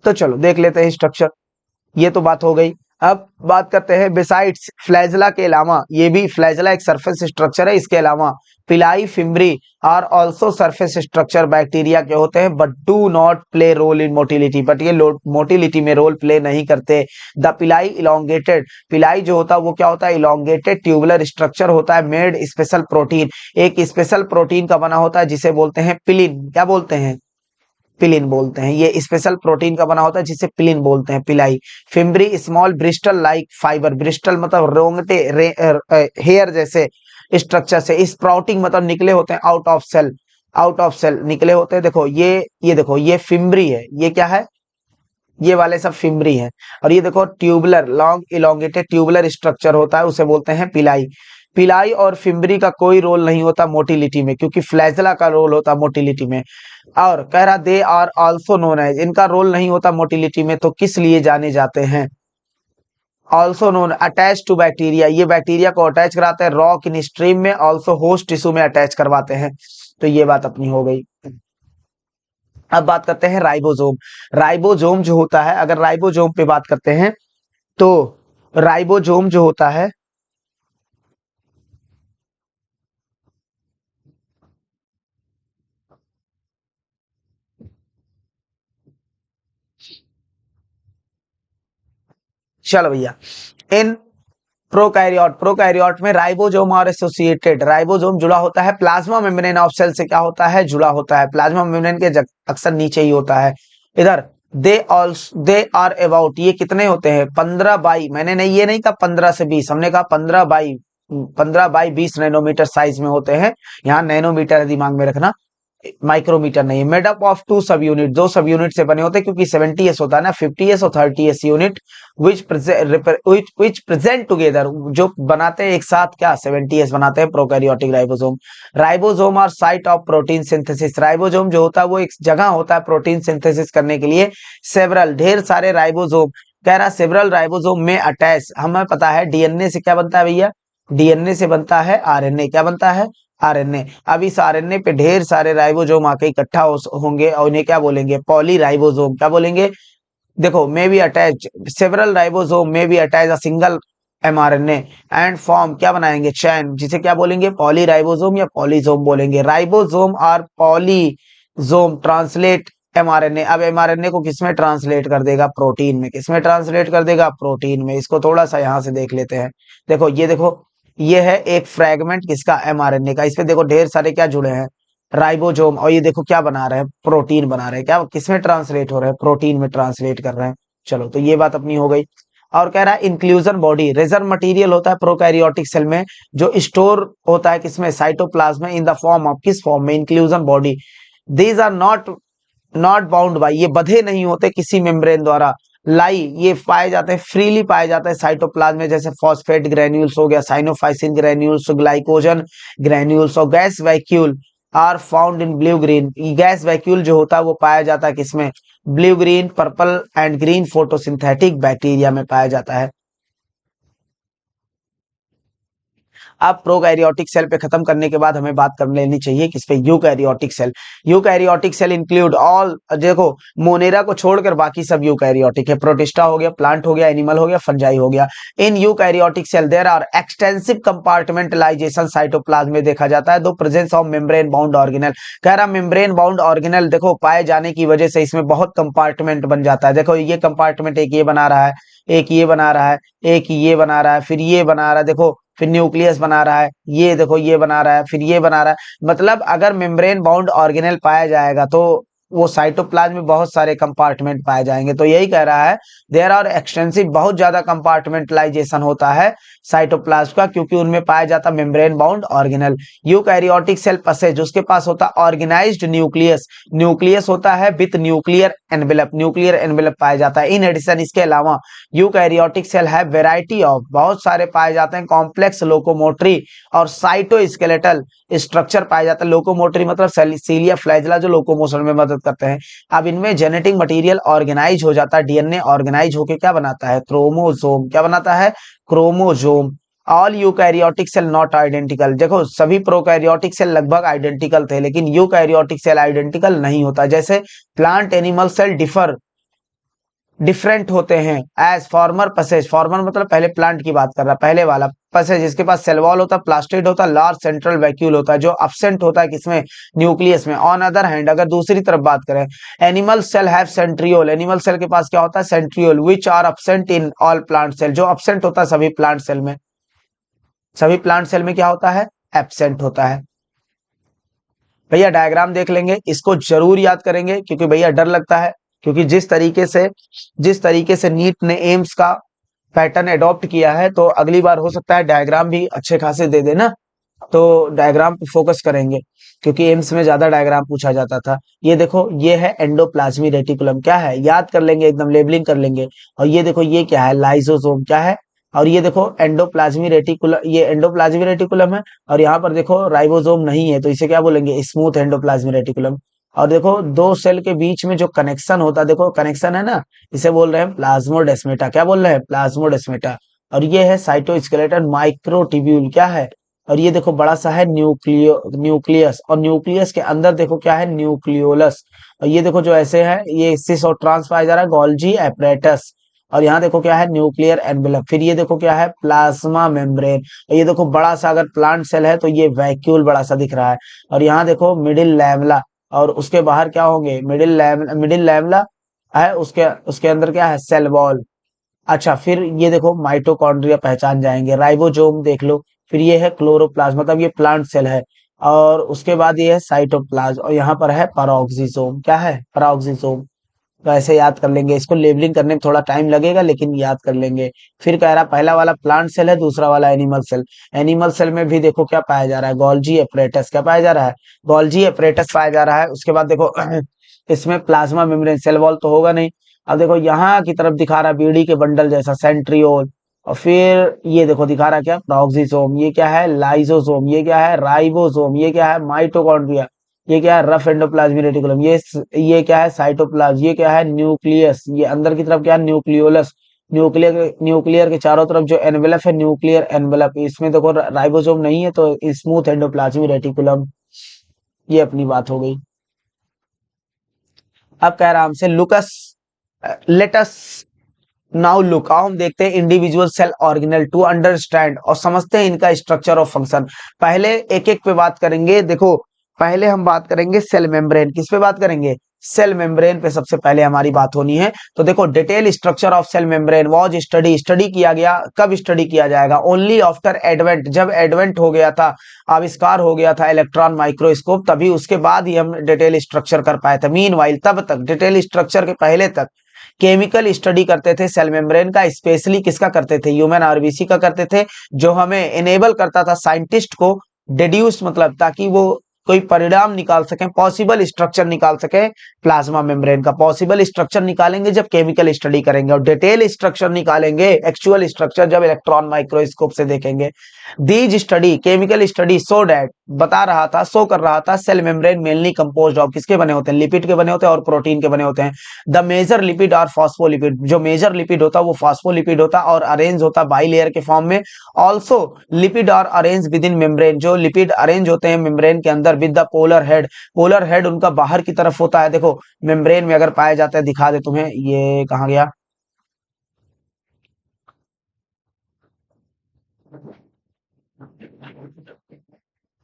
तो चलो देख लेते हैं स्ट्रक्चर, ये तो बात हो गई। अब बात करते हैं बिसाइड्स फ्लैजला के अलावा, ये भी फ्लैजला एक सरफेस स्ट्रक्चर है, इसके अलावा pili fimbriae are also surface structure bacteria के होते हैं, but do not play role in motility, but ये मोटिलिटी में रोल प्ले नहीं करते। द पिलाई इलोंगेटेड, पिलाई जो होता है वो क्या होता है, इलोंगेटेड ट्यूबुलर स्ट्रक्चर होता है, मेड स्पेशल प्रोटीन, एक स्पेशल प्रोटीन का बना होता है जिसे बोलते हैं पिलिन, क्या बोलते हैं, पिलिन बोलते हैं, ये स्पेशल प्रोटीन का बना होता है जिसे पिलिन बोलते हैं, पिलाई। Fimbriae small Bristol like fibre, Bristol मतलब रोंगटे हेयर जैसे स्ट्रक्चर से, स्प्राउटिंग मतलब निकले होते हैं out of cell, out of cell निकले होते हैं। देखो ये देखो ये फिम्बरी है, ये क्या है, ये वाले सब फिम्बरी है, और ये देखो tubular long elongated tubular structure होता है उसे बोलते हैं पिलाई। पिलाई और फिम्बरी का कोई रोल नहीं होता मोटिलिटी में, क्योंकि फ्लैजला का रोल होता मोटिलिटी में। और कह रहा they are also known as, इनका रोल नहीं होता मोटिलिटी में, तो किस लिए जाने जाते हैं, also known attach to bacteria, ये बैक्टीरिया को अटैच कराते हैं, रॉक इन स्ट्रीम में, ऑल्सो होस्ट टिश्यू में अटैच करवाते हैं। तो ये बात अपनी हो गई। अब बात करते हैं राइबोसोम, राइबोसोम जो होता है, अगर राइबोसोम पे बात करते हैं तो राइबोसोम जो होता है, चलो भैया, इन प्रोकैरियोट में राइबोसोम और एसोसिएटेड, राइबोसोम जुड़ा होता है प्लाज्मा मेम्ब्रेन ऑफ सेल से, क्या होता है, जुड़ा होता है, प्लाज्मा मेम्ब्रेन के अक्सर नीचे ही होता है। इधर दे आर अबाउट, ये कितने होते हैं, 15 बाई, मैंने नहीं ये नहीं कहा 15 से 20, हमने कहा 15 बाई 20 नैनोमीटर साइज में होते हैं, यहाँ नैनोमीटर है, दिमाग में रखना, माइक्रोमीटर नहीं। Made up of two subunit, दो सब यूनिट से बने होते हैं, क्योंकि 70s होता है ना, 50s और 30s यूनिट, विच प्रेजेंट टुगेदर, जो बनाते हैं एक साथ, क्या 70s बनाते हैं प्रोकैरियोटिक राइबोसोम। राइबोसोम और site of protein synthesis, ribosome जो होता है वो एक जगह होता है प्रोटीन सिंथेसिस करने के लिए, सेवरल ढेर सारे राइबोसोम, कह रहा सेवरल राइबोसोम में अटैच, हमें पता है डीएनए से क्या बनता है भैया, डीएनए से बनता है आरएनए, क्या बनता है, आरएनए। अब इस आरएनए पे ढेर सारे राइबोसोम आके इकट्ठा होंगे और उन्हें क्या बोलेंगे, पॉलीराइबोसोम, क्या बोलेंगे, देखो may be attach, several ribosome may be attach a single mRNA and form, क्या बनाएंगे, चैन, जिसे क्या बोलेंगे, पॉलीराइबोसोम या पॉलीसोम बोलेंगे। राइबोसोम और पॉलीसोम ट्रांसलेट एमआरएनए, अब एमआरएनए को किसमें ट्रांसलेट कर देगा, प्रोटीन में, किसमें ट्रांसलेट कर देगा, प्रोटीन में। इसको थोड़ा सा यहाँ से देख लेते हैं, देखो ये है एक फ्रैगमेंट किसका, एमआरएनए का, इस पे देखो ढेर सारे क्या जुड़े हैं, राइबोसोम, और ये देखो क्या बना रहे हैं, प्रोटीन बना रहे हैं, क्या किसमें ट्रांसलेट हो रहे हैं, प्रोटीन में ट्रांसलेट कर रहे हैं। चलो तो ये बात अपनी हो गई। और कह रहा है इंक्लूजन बॉडी, रिजर्व मटेरियल होता है प्रोकैरियोटिक सेल में, जो स्टोर होता है किसमें, साइटोप्लाज्म में, इन द फॉर्म ऑफ, किस फॉर्म में, inclusion body. These are not bound by, ये बधे नहीं होते किसी मेम्ब्रेन द्वारा, लाई, ये पाए जाते हैं, फ्रीली पाए जाते हैं साइटोप्लाज्म में, जैसे फॉस्फेट ग्रेन्यूल्स हो गया, साइनोफाइसिन ग्रेन्यूल्स, ग्लाइकोजन ग्रेन्यूल्स और gas vacuole, are found in blue green, gas vacuole जो होता है वो पाया जाता है किसमें, blue green purple and green photosynthetic bacteria में पाया जाता है। अब प्रोकैरियोटिक सेल पे खत्म करने के बाद हमें बात कर लेनी चाहिए किस पे, eukaryotic cell. Eukaryotic cell include all, देखो मोनेरा को छोड़कर बाकी सब यूकैरियोटिक है, प्रोटिस्टा हो गया, प्लांट हो गया, एनिमल हो गया, फंजाई हो गया। In eukaryotic cell there are extensive compartmentalization cytoplasm में देखा जाता है, दो presence of membrane bound organelle. कह रहा मेम्ब्रेन बाउंड ऑर्गेनल देखो पाए जाने की वजह से इसमें बहुत कंपार्टमेंट बन जाता है। देखो ये कंपार्टमेंट एक ये बना रहा है, एक ये बना रहा है, एक ये बना रहा है, फिर ये बना रहा है, देखो फिर न्यूक्लियस बना रहा है, ये देखो ये बना रहा है, फिर ये बना रहा है। मतलब अगर मेम्ब्रेन बाउंड ऑर्गेनेल पाया जाएगा तो वो साइटोप्लाज्म में बहुत सारे कंपार्टमेंट पाए जाएंगे। तो यही कह रहा है देयर आर एक्सटेंसिव, बहुत ज्यादा कंपार्टमेंटलाइजेशन होता है साइटोप्लाज्म का, क्योंकि उनमें पाया जाता membrane bound organelle. Eukaryotic cell possess, उसके पास होता ऑर्गेनाइज्ड न्यूक्लियस, न्यूक्लियस होता है with nuclear envelope, nuclear envelope पाया जाता है। इन एडिशन इसके अलावा यूकैरियोटिक सेल है वेराइटी ऑफ, बहुत सारे पाए जाते हैं कॉम्प्लेक्स लोकोमोटरी और साइटोस्केलेटल स्ट्रक्चर पाया जाता है। लोकोमोटरी मतलब सीलिया फ्लैजला जो लोकोमोशन में मदद करते हैं। अब इनमें जेनेटिक मटेरियल ऑर्गेनाइज हो जाता है, डीएनए ऑर्गेनाइज होके क्या बनाता है, क्रोमोसोम, क्या बनाता है, chromosome. All eukaryotic cell not identical, देखो सभी प्रोकैरियोटिक सेल लगभग आइडेंटिकल थे, लेकिन यूकैरियोटिक सेल आइडेंटिकल नहीं होता। जैसे plant animal cell differ, different होते हैं एज फॉर्मर पसेज, फॉर्मर मतलब पहले प्लांट की बात कर रहा है, पहले वाला पसेज जिसके पास सेल वॉल होता है, प्लास्टिड होता है, लार्ज सेंट्रल वैक्यूल होता है जो absent होता है किसमें, न्यूक्लियस में। ऑन अदर हैंड अगर दूसरी तरफ बात करें, animal cell have centriole, animal cell के पास क्या होता है, centriole, which are absent in all plant cell, जो absent होता है सभी प्लांट सेल में, सभी प्लांट सेल में क्या होता है, एब्सेंट होता है। भैया डायग्राम देख लेंगे, इसको जरूर याद करेंगे क्योंकि भैया डर लगता है, क्योंकि जिस तरीके से नीट ने एम्स का पैटर्न अडॉप्ट किया है, तो अगली बार हो सकता है डायग्राम भी अच्छे खासे दे देना, तो डायग्राम पे फोकस करेंगे क्योंकि एम्स में ज्यादा डायग्राम पूछा जाता था। ये देखो ये है एंडोप्लाज्मी रेटिकुलम, क्या है याद कर लेंगे, एकदम लेबलिंग कर लेंगे। और ये देखो ये क्या है, लाइसोसोम, क्या है, और ये देखो एंडोप्लाज्मी रेटिकुलम, ये एंडोप्लाज्मी रेटिकुलम है। और यहाँ पर देखो राइबोसोम नहीं है, तो इसे क्या बोलेंगे, स्मूथ एंडोप्लाज्मी रेटिकुलम। और देखो दो सेल के बीच में जो कनेक्शन होता है, देखो कनेक्शन है ना, इसे बोल रहे हैं प्लाज्मोडेस्मेटा, क्या बोल रहे हैं, प्लाज्मोडेस्मेटा। और ये है साइटोस्केलेटन माइक्रोट्यूब्यूल, क्या है, और ये देखो बड़ा सा है न्यूक्लियस, और न्यूक्लियस के अंदर देखो क्या है, न्यूक्लियोलस। और ये देखो जो ऐसे है, ये सिस और ट्रांस पाया जा रहा है, गोल्जी एपरेटस। और यहाँ देखो क्या है, न्यूक्लियर एनवेलप। फिर ये देखो क्या है, प्लाज्मा मेम्ब्रेन। और ये देखो बड़ा सा, अगर प्लांट सेल है तो ये वैक्यूल बड़ा सा दिख रहा है। और यहाँ देखो मिडिल लैमेला, और उसके बाहर क्या होंगे, मिडिल लैमेला है, उसके उसके अंदर क्या है, सेल वॉल। अच्छा फिर ये देखो माइटोकॉन्ड्रिया पहचान जाएंगे, राइबोसोम देख लो, फिर ये है क्लोरोप्लाज्म, मतलब ये प्लांट सेल है। और उसके बाद ये है साइटोप्लाज्म, और यहाँ पर है पैरोक्सिसोम, क्या है, पैरोक्सिसोम। तो ऐसे याद कर लेंगे, इसको लेबलिंग करने में थोड़ा टाइम लगेगा लेकिन याद कर लेंगे। फिर कह रहा पहला वाला प्लांट सेल है, दूसरा वाला एनिमल सेल। एनिमल सेल में भी देखो क्या पाया जा रहा है, गोल्जी एपरेटस, क्या पाया जा रहा है, गोल्जी एपरेटस पाया जा रहा है। उसके बाद देखो इसमें प्लाज्मा मेम्ब्रेन, सेल वॉल तो होगा नहीं। अब देखो यहाँ की तरफ दिखा रहा है बीड़ी के बंडल जैसा सेंट्रियोल। और फिर ये देखो दिखा रहा क्या, प्रोक्सिसोम, ये क्या है, लाइसोसोम, ये क्या है, राइबोसोम, ये क्या है, माइटोकॉन्ड्रिया, ये क्या है, रफ एंडोप्लाज्मिक रेटिकुलम, ये क्या है, साइटोप्लाज्म, ये क्या है, न्यूक्लियस, ये अंदर की तरफ क्या है, न्यूक्लियोलस। न्यूक्लियर के चारों तरफ जो एनवेलप है, न्यूक्लियर एनवेलप, इसमें देखो राइबोसोम नहीं है तो स्मूथ एंडोप्लाज्मिक रेटिकुलम। ये अपनी बात हो गई। अब कह रहा हमसे लुकस, लेटस नाउ लुक, आओ हम देखते हैं individual cell organelle to understand, और समझते हैं इनका स्ट्रक्चर और फंक्शन। पहले एक एक पे बात करेंगे। देखो पहले हम बात करेंगे सेल मेम्ब्रेन, किस पे बात करेंगे, सेल मेम्ब्रेन पे सबसे पहले हमारी बात होनी है। तो देखो detail structure of cell membrane was study किया गया, कब स्टडी किया जाएगा, ओनली आफ्टर एडवेंट, जब एडवेंट हो गया था, आविष्कार हो गया था इलेक्ट्रॉन माइक्रोस्कोप, तभी उसके बाद ही हम डिटेल स्ट्रक्चर कर पाए थे। मीनवाइल तब तक डिटेल स्ट्रक्चर के पहले तक केमिकल स्टडी करते थे सेल मेम्ब्रेन का, स्पेशली किसका करते थे, ह्यूमन आरबीसी का करते थे, जो हमें एनेबल करता था साइंटिस्ट को डिड्यूस, मतलब ताकि वो कोई परिणाम निकाल सके, पॉसिबल स्ट्रक्चर निकाल सके प्लाज्मा मेम्ब्रेन का। पॉसिबल स्ट्रक्चर निकालेंगे जब केमिकल स्टडी करेंगे, और डिटेल स्ट्रक्चर निकालेंगे, एक्चुअल स्ट्रक्चर जब इलेक्ट्रॉन माइक्रोस्कोप से देखेंगे। These study, chemical study, so that बता रहा था, शो कर रहा था cell membrane mainly composed of किसके बने होते हैं, लिपिड के बने होते हैं और प्रोटीन के बने होते हैं। द मेजर लिपिड और फॉस्फोलिपिड, जो मेजर लिपिड होता है वो फॉस्फोलिपिड होता है और अरेंज होता है बाइलेयर के फॉर्म में। ऑल्सो लिपिड और अरेंज विद इन मेम्ब्रेन, जो लिपिड अरेंज होते हैं मेम्ब्रेन के अंदर with the polar head, polar head उनका बाहर की तरफ होता है। देखो मेम्ब्रेन में अगर पाया जाता है, दिखा दे तुम्हें, ये कहाँ गया,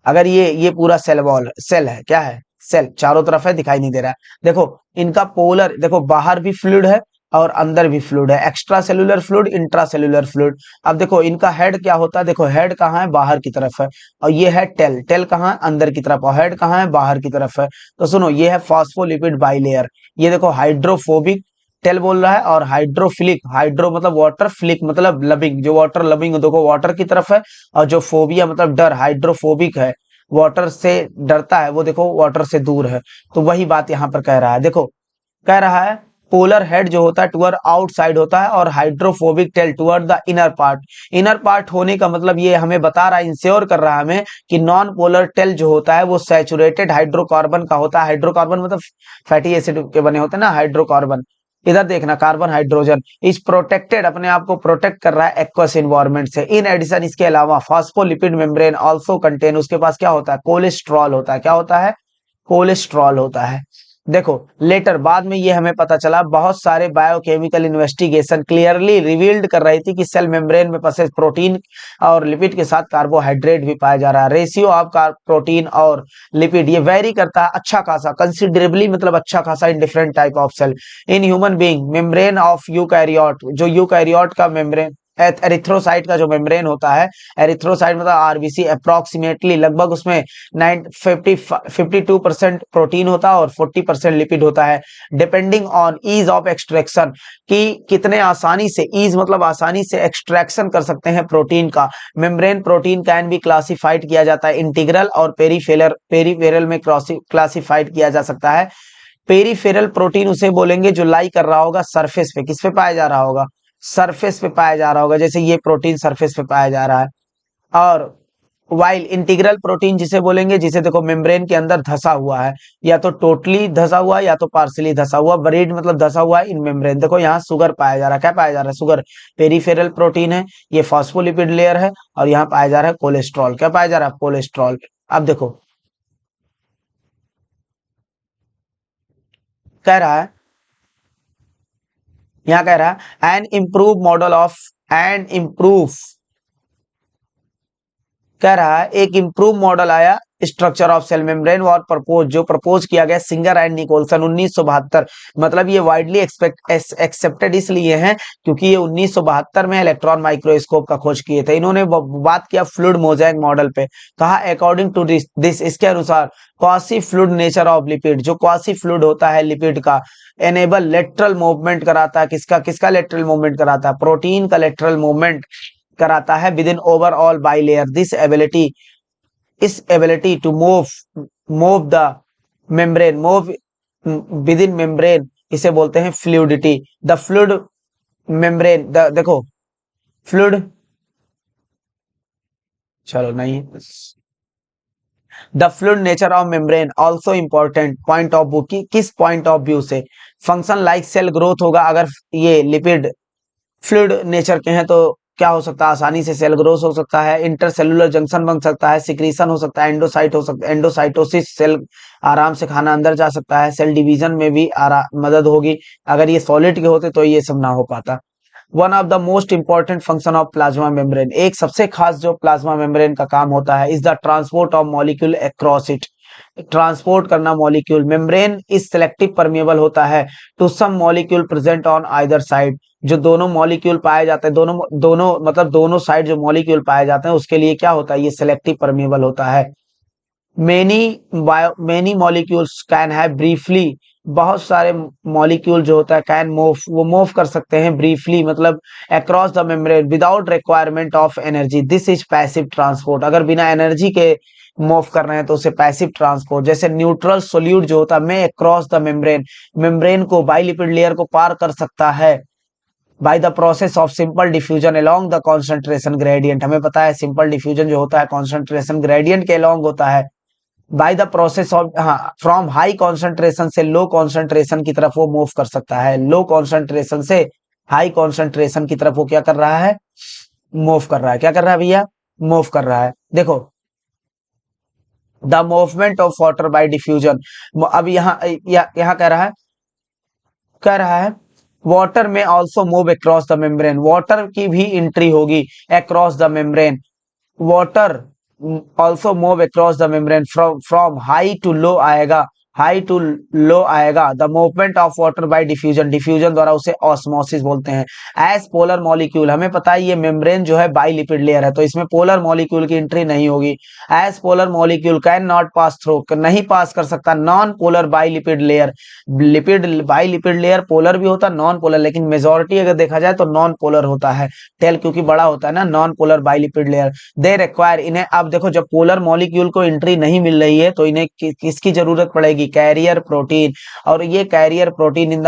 अगर ये पूरा सेल वॉल, सेल है, क्या है, सेल चारों तरफ है, दिखाई नहीं दे रहा है। देखो इनका पोलर, देखो बाहर भी फ्लूइड है और अंदर भी फ्लूइड है, extra cellular fluid, intra cellular fluid. अब देखो इनका हेड क्या होता है, देखो हेड कहाँ है, बाहर की तरफ है, और ये है टेल, टेल कहाँ है, अंदर की तरफ, और हेड कहाँ है, बाहर की तरफ है। तो सुनो, ये है फॉस्फोलिपिड बाइलेयर। ये देखो हाइड्रोफोबिक टेल बोल रहा है, और हाइड्रोफिलिक, हाइड्रो मतलब वाटर, फिलिक मतलब लविंग, जो वाटर लविंग देखो वाटर की तरफ है, और जो फोबिया मतलब डर, हाइड्रोफोबिक है, वाटर से डरता है, वो देखो वाटर से दूर है। तो वही बात यहाँ पर कह रहा है। देखो कह रहा है पोलर हेड जो होता है टुअर्ड आउटसाइड होता है, और hydrophobic tell toward the inner part. Inner part होने का मतलब ये हमें बता रहा है, इंश्योर कर रहा है हमें कि नॉन पोलर टेल जो होता है वो सैचुरेटेड हाइड्रोकार्बन का होता है। हाइड्रोकार्बन मतलब फैटी एसिड के बने होते हैं ना हाइड्रोकार्बन। इधर देखना, कार्बन हाइड्रोजन इज प्रोटेक्टेड, अपने आप को प्रोटेक्ट कर रहा है एक्वस एनवायरनमेंट से। इन एडिशन, इसके अलावा फास्फोलिपिड मेम्ब्रेन आल्सो कंटेन, उसके पास क्या होता है, कोलेस्ट्रॉल होता है। क्या होता है, कोलेस्ट्रॉल होता है। देखो लेटर बाद में ये हमें पता चला, बहुत सारे बायोकेमिकल इन्वेस्टिगेशन क्लियरली रिवील्ड कर रही थी कि सेल मेम्ब्रेन में फंसे प्रोटीन और लिपिड के साथ कार्बोहाइड्रेट भी पाया जा रहा है। रेशियो ऑफ प्रोटीन और लिपिड ये वेरी करता है अच्छा खासा, कंसिडरेबली मतलब अच्छा खासा, in different type of cell. In human being membrane of eukaryote, जो यूकैरियोट का मेम्ब्रेन, एरिथ्रोसाइट का जो मेम्ब्रेन होता है, एरिथ्रोसाइट मतलब आरबीसी, अप्रोक्सीमेटली लगभग उसमें 52% प्रोटीन होता है और 40% लिपिड होता है। Depending on ease of extraction, कि कितने आसानी से, ईज मतलब आसानी से एक्सट्रैक्शन कर सकते हैं प्रोटीन का। मेम्ब्रेन प्रोटीन कैन भी क्लासिफाइड किया जाता है, इंटीग्रल और पेरीफेरल में क्लासिफाइड किया जा सकता है। पेरीफेरल प्रोटीन उसे बोलेंगे जो लाई कर रहा होगा सरफेस पे, किस पे पाया जा रहा होगा, सरफेस पे पाया जा रहा होगा, जैसे ये प्रोटीन सरफेस पे पाया जा रहा है। और वाइल इंटीग्रल प्रोटीन जिसे बोलेंगे, जिसे देखो मेम्ब्रेन के अंदर धसा हुआ है, या तो टोटली धसा हुआ है या तो पार्सली धसा हुआ, बरीड मतलब धसा हुआ है इन मेम्ब्रेन। देखो यहाँ शुगर पाया जा रहा है, क्या पाया जा रहा है, शुगर, पेरीफेरल प्रोटीन है, ये फॉस्फोलिपिड लेयर है, और यहाँ पाया जा रहा है कोलेस्ट्रॉल। क्या पाया जा रहा है, कोलेस्ट्रॉल। अब देखो कह रहा है, यहाँ कह रहा है an improve model of, and improve, कह रहा है एक इम्प्रूव मॉडल आया स्ट्रक्चर ऑफ सेल मेम्ब्रेन और प्रपोज, जो प्रपोज किया गया सिंगर एंड निकोलसन 1972। मतलब ये वाइडली एक्सेप्टेड इसलिए है क्योंकि ये 1972 में इलेक्ट्रॉन माइक्रोस्कोप का खोज किए थे। इन्होंने बात किया फ्लूइड मोज़ेक मॉडल पे, कहा अकॉर्डिंग टू दिस, इसके अनुसार quasi fluid nature of lipid, जो क्वासी फ्लूइड होता है लिपिड का, एनेबल लेटरल मूवमेंट कराता है, किसका किसका लेटरल मूवमेंट कराता है, प्रोटीन का लेटरल मूवमेंट कराता है within overall bilayer. This ability, इस ability to move the membrane, move within membrane, इसे बोलते हैं fluidity. The fluid membrane, the देखो फ्लूइड, चलो नहीं, the fluid nature of membrane also important point of view, की किस point of view से, फंक्शन लाइक सेल ग्रोथ होगा अगर ये लिपिड फ्लूइड नेचर के हैं, तो क्या हो सकता है, आसानी से सेल ग्रोथ हो सकता है, इंटरसेलुलर जंक्शन बन सकता है, सिक्रीशन हो सकता है, एंडोसाइट हो सकता है, एंडोसाइटोसिस, सेल आराम से खाना अंदर जा सकता है, सेल डिवीजन में भी मदद होगी। अगर ये सॉलिड के होते तो ये सब ना हो पाता। One of the most important function of plasma membrane, एक सबसे खास जो प्लाज्मा मेम्ब्रेन का काम होता है, is the transport of molecule across it, transport करना molecule. Membrane is selective permeable होता है to some molecule present on either side, जो दोनों मॉलिक्यूल पाए जाते हैं, दोनों दोनों मतलब दोनों साइड जो मॉलिक्यूल पाए जाते हैं उसके लिए क्या होता है, ये सेलेक्टिव परमेबल होता है। Many molecules can have briefly, बहुत सारे मॉलिक्यूल जो होता है कैन मूव, वो मूव कर सकते हैं ब्रीफली मतलब across the membrane without requirement of energy. This is passive transport, अगर बिना एनर्जी के मूव कर रहे हैं तो उसे पैसिव ट्रांसपोर्ट। जैसे न्यूट्रल सोल्यूट जो होता है में अक्रॉस द मेम्ब्रेन, मेम्ब्रेन को बाइलिपिड लेयर को पार कर सकता है, by the process of simple diffusion along the concentration gradient, हमें पता है सिंपल डिफ्यूजन जो होता है कॉन्सेंट्रेशन ग्रेडियंट के अलोंग होता है। बाय द प्रोसेस ऑफ, हाँ, फ्रॉम हाई कॉन्सेंट्रेशन से लो कॉन्सेंट्रेशन की तरफ वो मूव कर सकता है, लो कॉन्सेंट्रेशन से हाई कॉन्सेंट्रेशन की तरफ वो क्या कर रहा है, मूव कर रहा है। क्या कर रहा है भैया, मूव कर रहा है। देखो the movement of water by diffusion, अब यहाँ कह रहा है वाटर में also move across the membrane, water की भी एंट्री होगी across the membrane, water also move across the membrane, from high to low आएगा, हाई टू लो आएगा। The movement of water by diffusion, diffusion द्वारा उसे osmosis बोलते हैं। As polar molecule, हमें पता है ये मेम्ब्रेन जो है बाइलिपिड लेयर है, तो इसमें पोलर मॉलिक्यूल की एंट्री नहीं होगी। As polar molecule can not pass through, नहीं पास कर सकता non polar bilipid layer, lipid bilipid layer polar भी होता है नॉन पोलर, लेकिन मेजोरिटी अगर देखा जाए तो नॉन पोलर होता है, टेल क्योंकि बड़ा होता है ना, non polar bilipid layer. They require, इन्हें अब देखो जब पोलर मॉलिक्यूल को एंट्री नहीं मिल रही है तो इन्हें किसकी जरूरत पड़ेगी, कैरियर प्रोटीन, और ये कैरियर प्रोटीन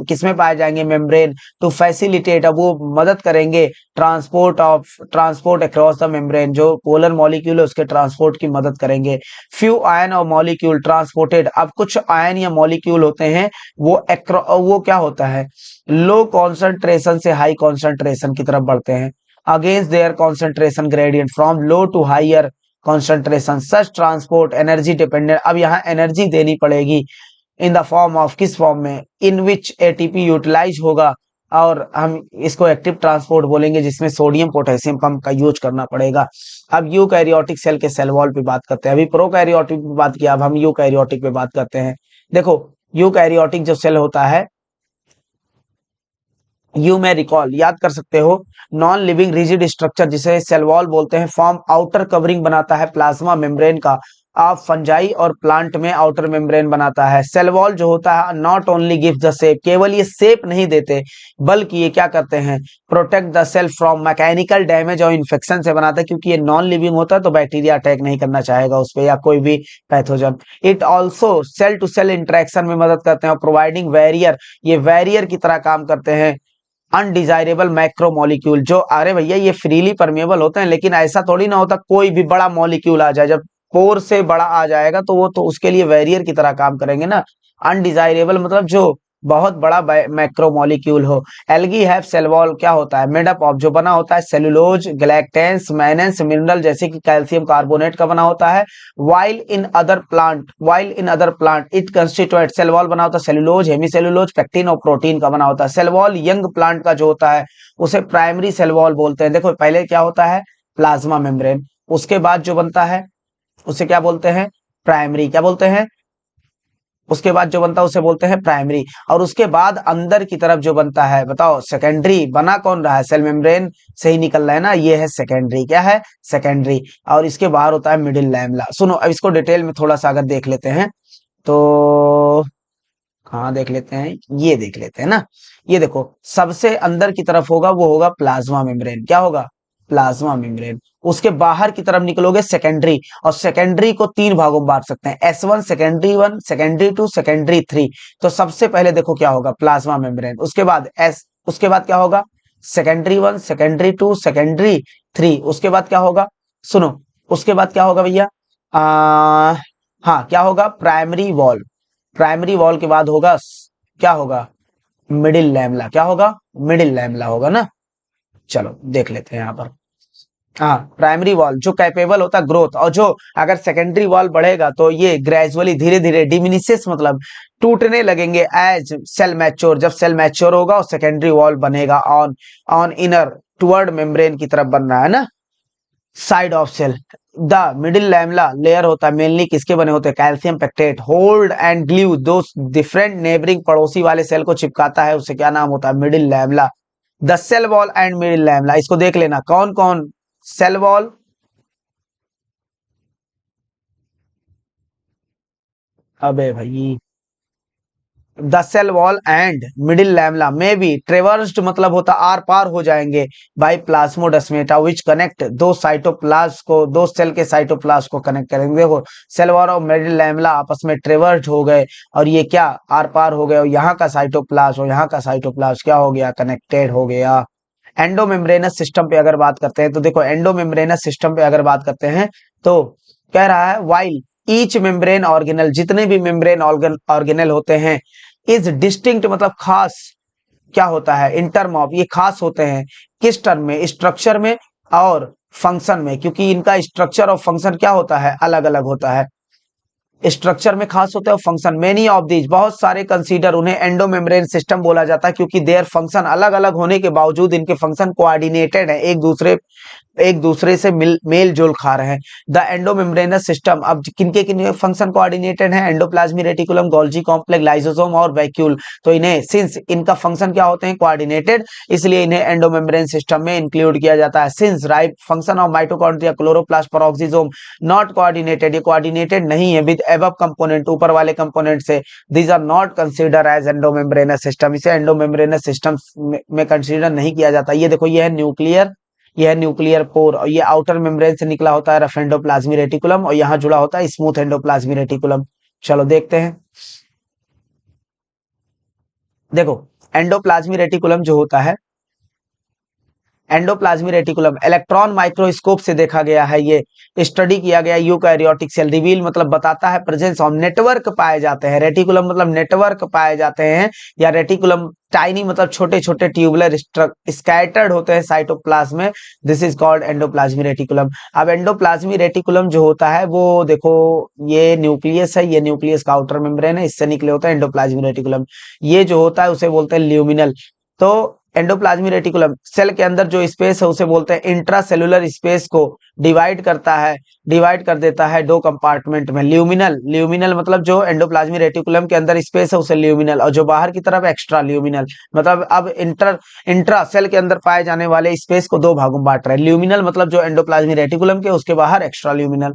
किसमें पाए जाएंगे, मेम्ब्रेन, टू फैसिलिटेट, अब वो मदद करेंगे ट्रांसपोर्ट अक्रॉस द मेम्ब्रेन, जो पोलर मॉलिक्यूल है उसके ट्रांसपोर्ट की मदद करेंगे। फ्यू आयन और मॉलिक्यूल ट्रांसपोर्टेड, अब कुछ आयन या मॉलिक्यूल होते हैं वो क्या होता है, लो कॉन्सेंट्रेशन से हाई कॉन्सेंट्रेशन की तरफ बढ़ते हैं, against their concentration gradient from low to higher concentration, such transport energy dependent, अब यहाँ एनर्जी देनी पड़ेगी इन द फॉर्म ऑफ, किस फॉर्म में, इन विच एटीपी यूटिलाइज होगा, और हम इसको एक्टिव ट्रांसपोर्ट बोलेंगे जिसमें सोडियम पोटेशियम पंप का यूज करना पड़ेगा। अब यूकैरियोटिक सेल के सेल वॉल पे बात करते हैं, अभी प्रोकैरियोटिक पे बात किया, अब हम यूकैरियोटिक पे बात करते हैं। देखो यूकैरियोटिक जो सेल होता है, यू में रिकॉल याद कर सकते हो, नॉन लिविंग रिजिड स्ट्रक्चर जिसे सेल वॉल बोलते हैं, फॉर्म आउटर कवरिंग बनाता है प्लाज्मा मेम्ब्रेन का, आप फंजाई और प्लांट में आउटर मेम्ब्रेन बनाता है। सेल वॉल जो होता है not only give the shape, केवल ये शेप नहीं देते बल्कि ये क्या करते हैं, protect the cell from mechanical damage और इन्फेक्शन से बनाता है, क्योंकि ये नॉन लिविंग होता है तो बैक्टीरिया अटैक नहीं करना चाहेगा उस पर या कोई भी pathogen. It also cell to cell interaction में मदद करते हैं और प्रोवाइडिंग वैरियर, ये वैरियर की तरह काम करते हैं। अनडिजायरेबल मैक्रोमोलिक्यूल, जो अरे भैया ये फ्रीली परमेबल होते हैं, लेकिन ऐसा थोड़ी ना होता कोई भी बड़ा मॉलिक्यूल आ जाए, जब पोर से बड़ा आ जाएगा तो वो तो उसके लिए वैरियर की तरह काम करेंगे ना। अनडिजायरेबल मतलब जो बहुत बड़ा मैक्रोमोलिक्यूल हो। एल्गी हैव सेल वॉल क्या होता है, मेड अप ऑफ, जो बना होता है सेलुलोज, ग्लैक्टेंस, मैनेंस, मिनरल जैसे कि कैल्शियम कार्बोनेट का बना होता है। While in other plant it constitute, cell wall बना होता है सेलुलोज, हेमीसेलुलोज, पेक्टिन और प्रोटीन का बना होता है। सेल वॉल यंग प्लांट का जो होता है उसे प्राइमरी सेल वॉल बोलते हैं। देखो पहले क्या होता है, प्लाज्मा मेम्ब्रेन, उसके बाद जो बनता है उसे क्या बोलते हैं, प्राइमरी, क्या बोलते हैं, उसके बाद जो बनता है उसे बोलते हैं प्राइमरी, और उसके बाद अंदर की तरफ जो बनता है बताओ सेकेंडरी। बना कौन रहा है, सेल मेम्ब्रेन से ही निकल रहा है ना, ये है सेकेंडरी, क्या है, सेकेंडरी। और इसके बाहर होता है मिडिल लैमेला। सुनो अब इसको डिटेल में थोड़ा सा अगर देख लेते हैं तो, हाँ देख लेते हैं, ये देख लेते हैं ना, ये देखो सबसे अंदर की तरफ होगा वो होगा प्लाज्मा मेम्ब्रेन, क्या होगा, प्लाज्मा मेम्ब्रेन। उसके बाहर की तरफ निकलोगे सेकेंडरी, और सेकेंडरी को तीन भागों में बांट सकते हैं, S1 सेकेंडरी 1, सेकेंडरी 2, सेकेंडरी 3। तो सबसे पहले देखो क्या होगा, प्लाज्मा मेम्ब्रेन, उसके बाद क्या होगा, सेकेंडरी 1, सेकेंडरी 2, सेकेंडरी 3, उसके बाद क्या होगा, सुनो उसके बाद क्या होगा भैया, हाँ क्या होगा, प्राइमरी वॉल, प्राइमरी वॉल के बाद होगा क्या होगा, मिडिल लैमेला, क्या होगा, मिडिल लैमेला होगा ना। चलो देख लेते हैं यहाँ पर, हाँ प्राइमरी वॉल जो कैपेबल होता है ग्रोथ, और जो अगर सेकेंडरी वॉल बढ़ेगा तो ये ग्रेजुअली धीरे धीरे डिमिनिशेस मतलब टूटने लगेंगे एज सेल मैच्योर, जब सेल मैच्योर होगा और सेकेंडरी वॉल बनेगा on on inner toward membrane की तरफ बन रहा है ना, side of cell. The middle lamella layer होता है मेनली किसके बने होते हैं, calcium pectate, hold and glue दो डिफरेंट नेबरिंग पड़ोसी वाले सेल को चिपकाता है, उसे क्या नाम होता है, middle lamella. The cell wall and middle lamella, इसको देख लेना कौन कौन, सेल वॉल, अबे भाई the cell wall and middle lamella में बी ट्रेवर्स्ड मतलब होता आर पार हो जाएंगे बाय प्लाज्मोडेस्माटा विच कनेक्ट दो साइटोप्लाज्म को, दो सेल के साइटोप्लाज्म को कनेक्ट करेंगे। देखो सेल वॉल और मिडिल लैमेला आपस में ट्रेवर्स्ड हो गए और ये क्या आर पार हो गए और यहाँ का साइटोप्लाज्म और यहाँ का साइटोप्लाज्म क्या हो गया, कनेक्टेड हो गया। एंडोमेम्ब्रेनस सिस्टम पे अगर बात करते हैं तो देखो एंडोमेम्ब्रेनस सिस्टम पे अगर बात करते हैं तो कह रहा है वाइल ईच मेम्ब्रेन ऑर्गेनल, जितने भी मेम्ब्रेन ऑर्गेनल होते हैं, इज डिस्टिंक्ट मतलब खास क्या होता है इन टर्म ऑफ, ये खास होते हैं किस टर्म में, स्ट्रक्चर में और फंक्शन में, क्योंकि इनका स्ट्रक्चर और फंक्शन क्या होता है, अलग अलग होता है। स्ट्रक्चर में खास होता है और फंक्शन, मेनी ऑफ दीज बहुत सारे कंसीडर उन्हें एंडोमेम्ब्रेन सिस्टम बोला जाता है क्योंकि देयर फंक्शन अलग अलग होने के बावजूद इनके फंक्शन कोऑर्डिनेटेड है, एक दूसरे से मेल जोल खा रहे हैं। द एंडोमेम्ब्रेनस सिस्टम, अब किनके किन फंक्शन कोऑर्डिनेटेड है, endoplasmic reticulum, Golgi complex, lysosome और वैक्यूल। तो इन्हें सिंस इनका फंक्शन क्या होते हैं कोऑर्डिनेटेड, इसलिए इन्हें एंडोमेम्ब्रेन सिस्टम में इंक्लूड किया जाता है। Since right function of mitochondria, chloroplast, peroxisome not coordinated, ये कोऑर्डिनेटेड नहीं है विद एबव कंपोनेंट, ऊपर वाले कंपोनेंट से, these are not consider as endomembranous system, इसे एंडोमेम्ब्रेनस सिस्टम में कंसीडर नहीं किया जाता। ये देखो ये है न्यूक्लियर, यह है न्यूक्लियर पोर और ये आउटर मेम्ब्रेन से निकला होता है रफ एंडोप्लाज्मिक रेटिकुलम और यहाँ जुड़ा होता है स्मूथ एंडोप्लाज्मिक रेटिकुलम। चलो देखते हैं, देखो एंडोप्लाज्मिक रेटिकुलम जो होता है, एंडोप्लाज्मिक रेटिकुलम इलेक्ट्रॉन माइक्रोस्कोप से देखा गया है, ये स्टडी किया गया यूकैरियोटिक सेल, रिवील मतलब बताता है प्रेजेंस ऑफ नेटवर्क पाए जाते हैं, रेटिकुलम मतलब नेटवर्क पाए जाते हैं, या रेटिकुलम टाइनी मतलब छोटे छोटे ट्यूबुलर स्कैटर्ड होते हैं साइटोप्लाज्म में, this is called endoplasmic reticulum. अब एंडोप्लाज्मिक रेटिकुलम जो होता है वो देखो ये न्यूक्लियस है, ये न्यूक्लियस का आउटर मेम्ब्रेन है, इससे निकले होता है एंडोप्लाज्मिक रेटिकुलम। ये जो होता है उसे बोलते हैं ल्यूमिनल। तो एंडोप्लाज्मिक रेटिकुलम सेल के अंदर जो स्पेस है उसे बोलते हैं इंट्रासेलुलर स्पेस को डिवाइड करता है, डिवाइड कर देता है दो कंपार्टमेंट में। ल्यूमिनल, ल्यूमिनल मतलब जो एंडोप्लाज्मिक रेटिकुलम के अंदर स्पेस है उसे ल्यूमिनल, और जो बाहर की तरफ एक्स्ट्रा ल्यूमिनल, मतलब अब इंट्रा सेल के अंदर पाए जाने वाले स्पेस को दो भागों में बांट रहे हैं। ल्यूमिनल मतलब जो एंडोप्लाज्मिक रेटिकुलम के उसके बाहर extra luminal.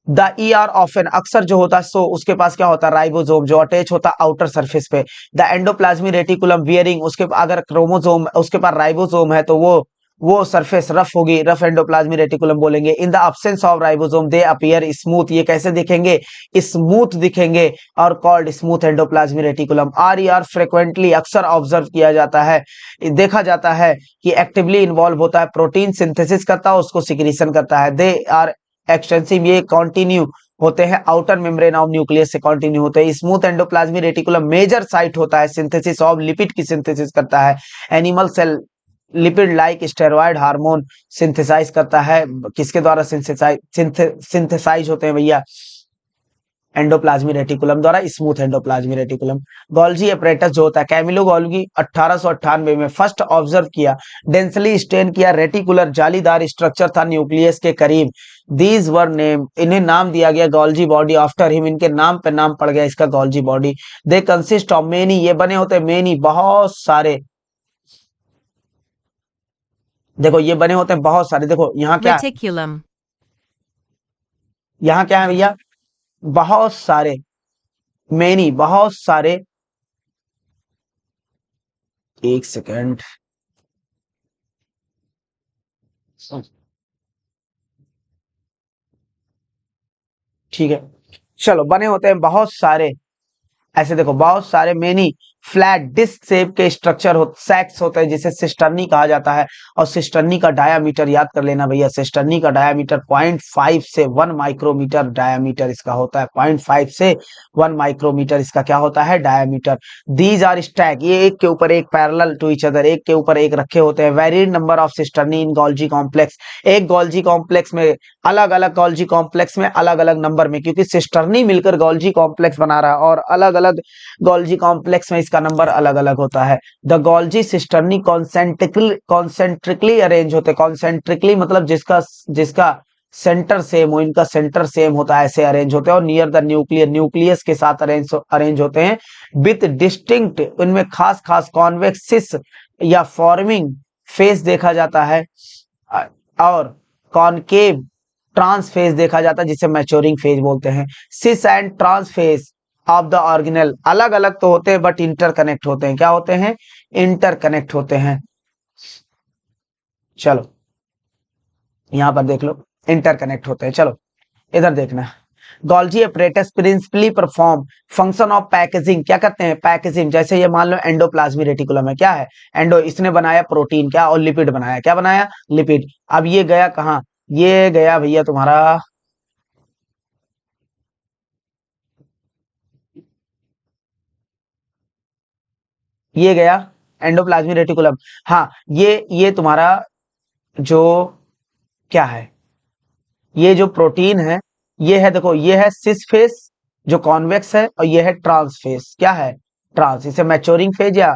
The E R often अक्सर जो होता है सो उसके पास क्या होता है राइबोसोम जो अटैच होता है आउटर सरफेस पे। द एंडोप्लाज्मिक रेटिकुलम बियरिंग, उसके अगर क्रोमोसोम उसके पास राइबोसोम है तो वो सरफेस रफ होगी, रफ एंडोप्लाज्मिक रेटिकुलम बोलेंगे। In the absence of ribosome they appear smooth, ये कैसे दिखेंगे, स्मूथ दिखेंगे और called smooth endoplasmic reticulum. R E R frequently अक्सर ऑब्जर्व किया जाता है, देखा जाता है कि एक्टिवली इन्वॉल्व होता है, प्रोटीन सिंथेसिस करता है उसको सिक्रीशन करता है। दे आर एक्सटेंसिव, ये कॉन्टिन्यू होते हैं आउटर मेम्ब्रेन ऑफ न्यूक्लियस से कॉन्टिन्यू होते हैं। Smooth endoplasmic reticulum major site होता है सिंथेसिस ऑफ लिपिड की सिंथेसिस करता है। Animal cell lipid like steroid hormone synthesize करता है, किसके द्वारा सिंथेसाइज होते हैं भैया, एंडोप्लाज्मिक रेटिकुलम द्वारा, smooth endoplasmic reticulum. Golgi apparatus जो होता है, कैमिलो गोल्गी 1898 में फर्स्ट ऑब्जर्व किया, डेंसली स्टेन किया रेटिकुलर जालीदार स्ट्रक्चर था न्यूक्लियस के करीब। दीज वर नेम, इन्हें नाम दिया गया गोल्जी बॉडी आफ्टर हिम, इनके नाम पे नाम पड़ गया इसका Golgi body. They consist of many, ये बने होते हैं मेनी बहुत सारे, देखो ये बने होते हैं बहुत सारे, देखो यहाँ क्या है, Reticulum. यहाँ क्या है भैया, बहुत सारे, मेनी बहुत सारे, एक सेकेंड, ठीक है, चलो बने होते हैं बहुत सारे, ऐसे देखो बहुत सारे मेनी फ्लैट डिस्क शेप के स्ट्रक्चर हो सैक्स होते हैं जिसे सिस्टर्नी कहा जाता है। और सिस्टर्नी का डायामीटर याद कर लेना भैया, सिस्टर्नी का डायामीटर 0.5 से 1 माइक्रोमीटर डायामीटर इसका होता है, 0.5 से 1 माइक्रोमीटर इसका क्या होता है डायामीटर। दीज आर स्टैक, ये एक के ऊपर एक पैरेलल टू ईच अदर, एक के ऊपर एक रखे होते हैं। Varied number of cisternae in Golgi complex, एक गोल्जी कॉम्प्लेक्स में अलग अलग गोल्जी कॉम्प्लेक्स में अलग अलग नंबर में, क्योंकि सिस्टर्नी मिलकर गोल्जी कॉम्प्लेक्स बना रहा है और अलग अलग गोल्जी कॉम्प्लेक्स में इसका नंबर अलग अलग होता है। The Golgi cisternae concentrically arrange होते हैं, कॉन्सेंट्रिकली मतलब जिसका जिसका सेंटर सेम हो, इनका सेंटर सेम होता है, ऐसे अरेंज होते हैं। और नियर द न्यूक्लियर, न्यूक्लियस के साथ अरेंज होते हैं। विथ डिस्टिंक्ट, इनमें खास खास कॉन्वेक्सिस या फॉर्मिंग फेस देखा जाता है और कॉनकेव ट्रांस फेज देखा जाता है जिसे मैच्योरिंग फेज बोलते हैं। Cis and trans phase of the organelle, अलग अलग तो होते हैं बट इंटरकनेक्ट होते हैं। क्या होते हैं? इंटरकनेक्ट होते हैं। चलो यहां पर देख लो, इंटरकनेक्ट होते हैं। चलो इधर देखना, Golgi apparatus principally perform function of packaging. क्या करते हैं? पैकेजिंग। जैसे ये मान लो एंडोप्लाज्मिक रेटिकुलम है, क्या है? एंडो, इसने बनाया प्रोटीन, क्या? और लिपिड बनाया, क्या बनाया? लिपिड। अब ये गया कहाँ? ये गया भैया तुम्हारा, ये गया एंडोप्लाज्मिक रेटिकुलम। हाँ, ये तुम्हारा जो क्या है, ये जो प्रोटीन है, ये है, देखो ये है सिस फेस जो कॉन्वेक्स है, और ये है ट्रांस फेस। क्या है? ट्रांस। इसे मैच्योरिंग फेज या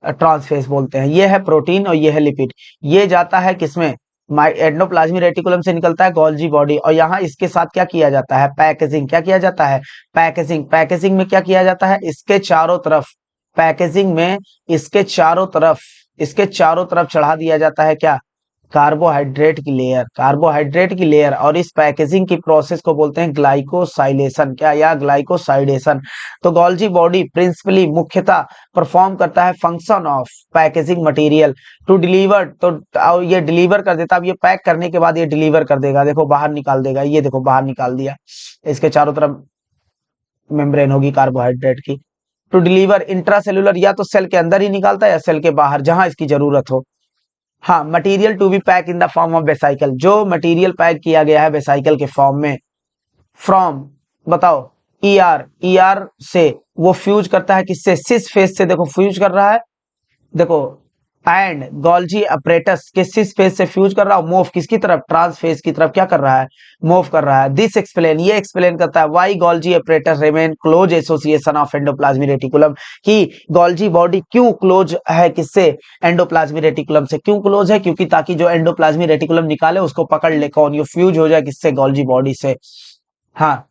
ट्रांस फेज बोलते हैं। ये है प्रोटीन और ये है लिपिड। ये जाता है किसमें? एंडोप्लाज्मिक रेटिकुलम से निकलता है गोल्जी बॉडी, और यहाँ इसके साथ क्या किया जाता है? पैकेजिंग। क्या किया जाता है? पैकेजिंग। पैकेजिंग में क्या किया जाता है? इसके चारों तरफ, पैकेजिंग में इसके चारों तरफ चढ़ा दिया जाता है क्या? कार्बोहाइड्रेट की लेयर। कार्बोहाइड्रेट की लेयर, और इस पैकेजिंग की प्रोसेस को बोलते हैं ग्लाइकोसाइलेशन। क्या? या ग्लाइकोसाइडेशन। तो गोल्जी बॉडी प्रिंसिपली, मुख्यतः परफॉर्म करता है function of packaging material to deliver. तो ये डिलीवर कर देता है। अब ये पैक करने के बाद ये डिलीवर कर देगा, देखो बाहर निकाल देगा। ये देखो बाहर निकाल दिया, इसके चारों तरफ मेम्ब्रेन होगी कार्बोहाइड्रेट की। टू डिलीवर इंट्रासेल्यूलर, या तो सेल के अंदर ही निकालता है या सेल के बाहर, जहां इसकी जरूरत हो। हाँ, material to be pack in the form of vesicle, जो मटेरियल पैक किया गया है वेसाइकल के फॉर्म में। फ्रॉम, बताओ, ईआर से वो फ्यूज करता है किससे? सिस फेस से। देखो फ्यूज कर रहा है, देखो, एंड गोल्जी अपरेटस के सिस फेज से फ्यूज कर रहा है। मूव किसकी तरफ? ट्रांस फेज की तरफ क्या कर रहा है? मूव कर रहा है। दिस एक्सप्लेन, ये एक्सप्लेन करता है why Golgi apparatus remain close association of endoplasmic reticulum, कि गोल्जी बॉडी क्यों क्लोज है किससे? एंडोप्लाज्मिक रेटिकुलम से। क्यों क्लोज है? क्योंकि ताकि जो एंडोप्लाज्मिक रेटिकुलम निकाले उसको पकड़ ले कौन? ये फ्यूज हो जाए किससे? गोल्जी बॉडी से। हाँ,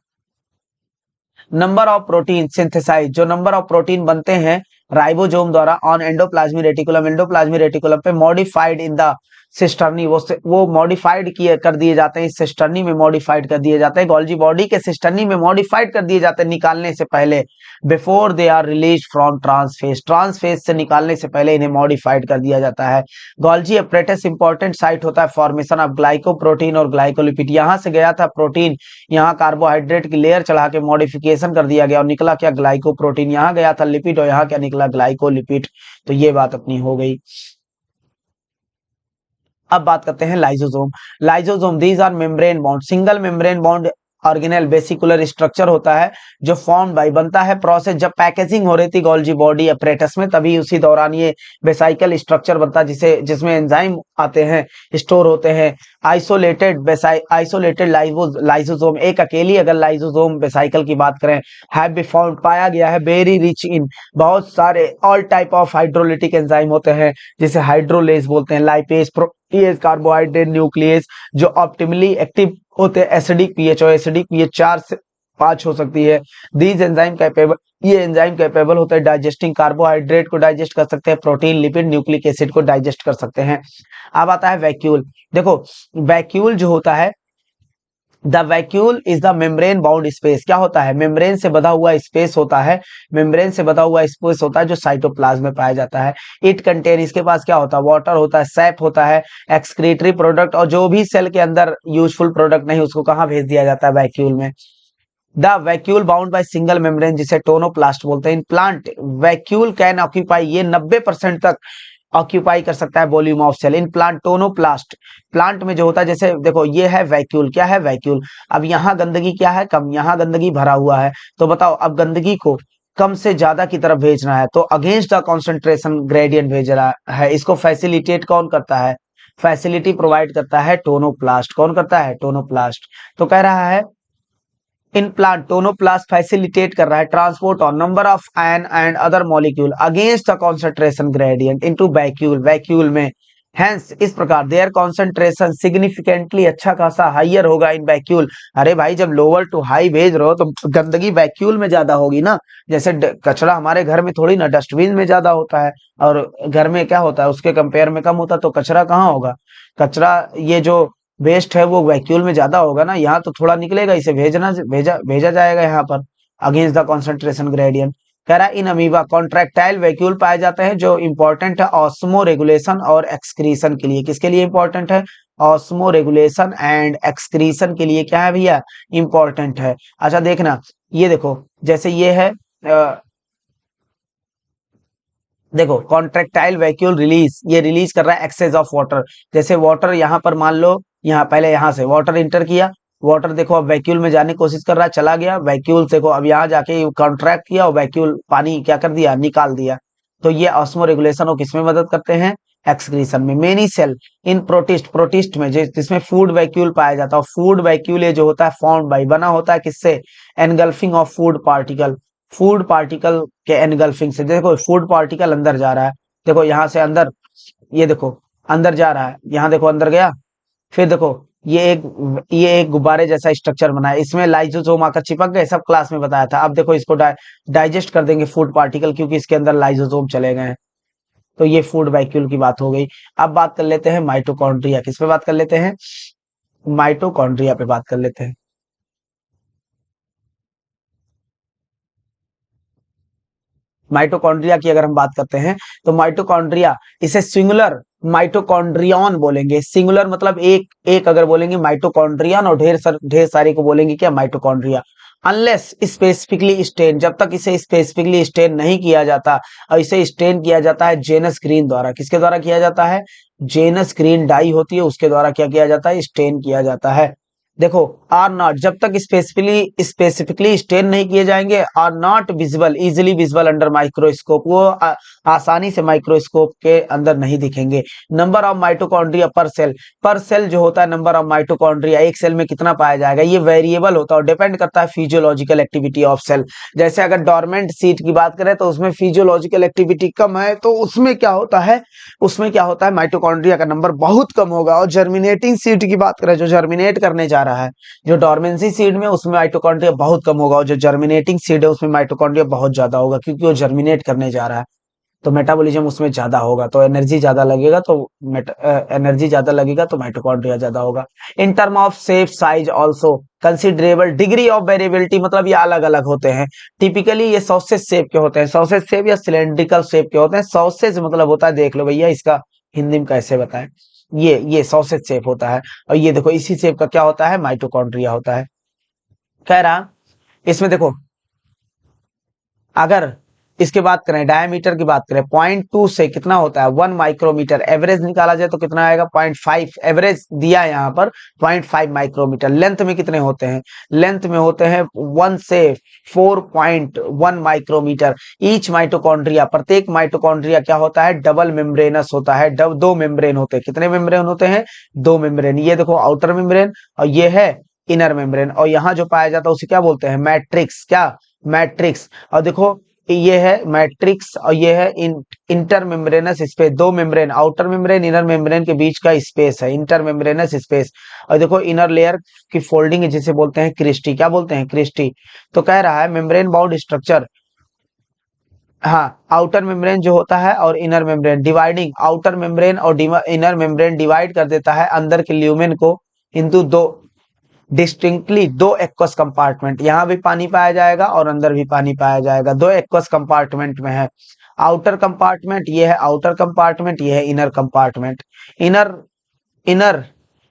नंबर ऑफ प्रोटीन सिंथेसाइज, जो नंबर ऑफ प्रोटीन बनते हैं राइबोसोम द्वारा on endoplasmic reticulum, endoplasmic reticulum पे मॉडिफाइड इन द सिस्टर्नी, वो मॉडिफाइड किए कर दिए जाते हैं, इस सिस्टर्नी में मॉडिफाइड कर दिए जाते हैं। गोल्जी बॉडी के सिस्टर्नी में मॉडिफाइड कर दिए जाते हैं निकालने से पहले, before they are release from trans face. Trans face से निकालने से पहले इन्हें मॉडिफाइड कर दिया जाता है। गोल्जी अपरेटस इंपॉर्टेंट साइट होता है फॉर्मेशन ऑफ ग्लाइकोप्रोटीन और ग्लाइकोलिपिड। यहाँ से गया था प्रोटीन, यहाँ कार्बोहाइड्रेट की लेयर चढ़ा के मॉडिफिकेशन कर दिया गया और निकला क्या? ग्लाइकोप्रोटीन। यहाँ गया था लिपिड और यहाँ क्या निकला? ग्लाइकोलिपिड। तो ये बात अपनी हो गई। अब बात करते हैं lysosome. Lysosome, these are membrane bound, single membrane bound organelle vesicular structure होता है जो फॉर्म बाई, बनता है प्रोसेस जब पैकेजिंग हो रही थी गोल्जी बॉडी अपरेटस में, तभी उसी दौरान ये वेसाइकल स्ट्रक्चर बनता है जिसे जिसमें एंजाइम आते हैं, स्टोर होते हैं। आइसोलेटेड लाइसोसोम, एक अकेली अगर लाइसोसोम वेसाइकल की बात करें, हैव बी फाउंड, पाया गया है, वेरी रिच इन, बहुत सारे all type of hydrolytic enzyme होते हैं जिसे हाइड्रोलेज बोलते हैं, लाइपेज, प्रोटीएज, कार्बोहाइड्रेट न्यूक्लियस, जो ऑप्टिमली एक्टिव होते हैं एसिडिक पीएच, और एसिडिक पीएच 4 से 5 हो सकती है। दीज एंजाइम कैपेबल, ये एंजाइम कैपेबल होते हैं डाइजेस्टिंग कार्बोहाइड्रेट को डाइजेस्ट कर सकते हैं, प्रोटीन, लिपिड, न्यूक्लिक एसिड को डाइजेस्ट कर सकते हैं। अब आता है वैक्यूल। देखो वैक्यूल जो होता है, the vacuole is the membrane bound space. क्या होता है? मेम्ब्रेन से बधा हुआ स्पेस होता है, मेम्ब्रेन से बधा हुआ स्पेस होता है जो साइटोप्लाज्म में पाया जाता है। इट कंटेन, इसके पास क्या होता है? वाटर होता है, सैप होता है, एक्सक्रीटरी प्रोडक्ट, और जो भी सेल के अंदर यूजफुल प्रोडक्ट नहीं उसको कहाँ भेज दिया जाता है? वैक्यूल में। The vacuole bound by single membrane, जिसे टोनोप्लास्ट बोलते हैं। In plant vacuole can occupy, ये 90% तक ऑक्यूपाई कर सकता है volume of cell. In plant tonoplast, plant में जो होता है, जैसे देखो ये है वैक्यूल, क्या है? वैक्यूल। अब यहाँ गंदगी क्या है? कम, यहाँ गंदगी भरा हुआ है। तो बताओ, अब गंदगी को कम से ज्यादा की तरफ भेजना है तो अगेंस्ट द कॉन्सेंट्रेशन ग्रेडियंट भेज रहा है। इसको फैसिलिटेट कौन करता है? फैसिलिटी प्रोवाइड करता है टोनोप्लास्ट। कौन करता है? टोनोप्लास्ट। तो कह रहा है इन प्लांट टोनोप्लास्ट फैसिलिटेट कर रहा है transport on number of ion and other molecule against the concentration gradient into vacuole, vacuole में। हेंस, इस प्रकार देयर कॉन्सेंट्रेशन सिग्निफिकेंटली, अच्छा खासा हाइयर होगा इन वैक्यूल। अरे भाई, जब लोअर टू हाई भेज रहे हो तो गंदगी वैक्यूल में ज्यादा होगी ना। जैसे कचरा हमारे घर में थोड़ी ना, डस्टबिन में ज्यादा होता है, और घर में क्या होता है उसके कंपेयर में कम होता है, तो कचरा कहाँ होगा? कचरा, ये जो वेस्ट है वो वैक्यूल में ज्यादा होगा ना, यहाँ तो थोड़ा निकलेगा, इसे भेजा भेजा जाएगा यहाँ पर। Against the concentration gradient. कह रहा है इन अमीबा कॉन्ट्रैक्टाइल वैक्यूल पाए जाते हैं जो इंपॉर्टेंट है ऑस्मो रेगुलेशन और एक्सक्रीशन के लिए। किसके लिए इंपॉर्टेंट है? ऑस्मो रेगुलेशन एंड एक्सक्रीशन के लिए क्या है भैया? इंपॉर्टेंट है। अच्छा देखना, ये देखो जैसे ये है देखो कॉन्ट्रैक्टाइल वैक्यूल रिलीज, ये रिलीज कर रहा है एक्सेस ऑफ वाटर। जैसे वाटर यहाँ पर मान लो, यहाँ पहले यहाँ से वाटर इंटर किया, वाटर देखो अब वैक्यूल में जाने की कोशिश कर रहा है, चला गया वैक्यूल, देखो अब यहाँ जाके कॉन्ट्रैक्ट किया और वैक्यूल पानी क्या कर दिया? निकाल दिया। तो ये ऑस्मो रेगुलेशन और किसमें मदद करते हैं? एक्सक्रीशन में। मेनी सेल इन प्रोटिस्ट, प्रोटिस्ट में जिसमें फूड वैक्यूल पाया जाता है, फूड वैक्यूल ये जो होता है फॉर्म बाई, बना होता है किससे? Engulfing of food particle, food particle के एनगल्फिंग से। देखो फूड पार्टिकल अंदर जा रहा है, देखो यहाँ से अंदर, ये देखो अंदर जा रहा है, यहाँ देखो अंदर गया, फिर देखो ये एक गुब्बारे जैसा स्ट्रक्चर बना है, इसमें लाइसोसोम आकर चिपक गए, सब क्लास में बताया था। अब देखो इसको डाइजेस्ट कर देंगे फूड पार्टिकल, क्योंकि इसके अंदर लाइसोसोम चले गए हैं। तो ये फूड वैक्यूल की बात हो गई। अब बात कर लेते हैं माइटोकॉन्ड्रिया। किस पे बात कर लेते हैं? माइटोकॉन्ड्रिया पे बात कर लेते हैं। माइटोकॉन्ड्रिया की अगर हम बात करते हैं तो माइटोकॉन्ड्रिया, इसे सिंगुलर माइटोकॉन्ड्रियन बोलेंगे। सिंगुलर मतलब एक एक अगर बोलेंगे माइटोकॉन्ड्रियन, और ढेर सारी को बोलेंगे क्या? माइटोकॉन्ड्रिया। अनलेस स्पेसिफिकली स्टेन, जब तक इसे स्पेसिफिकली स्टेन नहीं किया जाता, और इसे स्टेन किया जाता है जेनस ग्रीन द्वारा। किसके द्वारा किया जाता है? जेनस ग्रीन डाई होती है, उसके द्वारा क्या किया जाता है? स्टेन किया जाता है। देखो आर नॉट, जब तक स्पेसिफिकली स्टेन नहीं किए जाएंगे, are not visible, easily visible under microscope, वो आसानी से माइक्रोस्कोप के अंदर नहीं दिखेंगे। Number of mitochondria per cell जो होता है, नंबर ऑफ माइटोकॉन्ड्रिया एक सेल में कितना पाया जाएगा, ये वेरिएबल होता है और डिपेंड करता है फिजियोलॉजिकल एक्टिविटी ऑफ सेल। जैसे अगर डोरमेंट सीट की बात करें तो उसमें फिजियोलॉजिकल एक्टिविटी कम है, तो उसमें क्या होता है? उसमें क्या होता है? माइटोकॉन्ड्रिया का नंबर बहुत कम होगा। और जर्मिनेटिंग सीट की बात करें, जो जर्मिनेट करने जा रहा है, जो डोरमेंसी सीड में, उसमें माइटोकॉन्ड्रिया बहुत कम होगा, और जो जर्मिनेटिंग सीड है उसमें माइटोकॉन्ड्रिया बहुत ज्यादा होगा, क्योंकि वो जर्मिनेट करने जा रहा है। तो मेटाबॉलिज्म उसमें ज्यादा होगा, तो एनर्जी ज्यादा लगेगा, तो माइटोकॉन्ड्रिया ज्यादा होगा। In term of shape size also considerable degree of variability, मतलब ये अलग अलग होते हैं। टिपिकली ये सॉसेज शेप के होते हैं, सॉसेज शेप या सिलेंड्रिकल शेप के होते हैं। सॉसेज मतलब होता है, देख लो भैया इसका हिंदी में कैसे बताएं, ये सॉसेज शेप होता है। और ये देखो इसी शेप का क्या होता है? माइटोकॉन्ड्रिया होता है। कह रहा इसमें देखो, अगर इसके बात करें, डायमीटर की बात करें, 0.2 से कितना होता है? 1 माइक्रोमीटर। एवरेज निकाला जाए तो कितना आएगा? 0.5। एवरेज दिया है यहाँ पर 0.5 माइक्रोमीटर। लेंथ में कितने होते हैं? लेंथ में होते हैं 1 से 4.1 माइक्रोमीटर। ईच माइटोकॉन्ड्रिया, प्रत्येक माइटोकॉन्ड्रिया क्या होता है? डबल मेम्ब्रेनस होता है। दो मेम्ब्रेन होते हैं। कितने मेम्ब्रेन होते हैं? 2 मेम्ब्रेन। ये देखो आउटर मेम्ब्रेन और ये है इनर मेम्ब्रेन, और यहाँ जो पाया जाता है उसे क्या बोलते हैं? मैट्रिक्स। क्या? मैट्रिक्स। और देखो ये है मैट्रिक्स और ये है इंटर मेम्ब्रेनस स्पेस। दो membrane, outer membrane inner membrane के बीच का स्पेस है इंटर मेम्ब्रेनस स्पेस। और देखो इनर लेयर की फोल्डिंग जिसे बोलते हैं क्रिस्टी। क्या बोलते हैं? क्रिस्टी। तो कह रहा है मेम्ब्रेन बाउंड स्ट्रक्चर, हाँ आउटर मेम्ब्रेन जो होता है और inner membrane dividing, outer membrane और इनर मेम्ब्रेन डिवाइड कर देता है अंदर के ल्यूमेन को इंटू दो डिस्टिंक्टली, दो एक्वस कंपार्टमेंट। यहाँ भी पानी पाया जाएगा और अंदर भी पानी पाया जाएगा। दो एक्वस कंपार्टमेंट में है। आउटर कंपार्टमेंट ये है आउटर कंपार्टमेंट, ये है inner compartment. Inner inner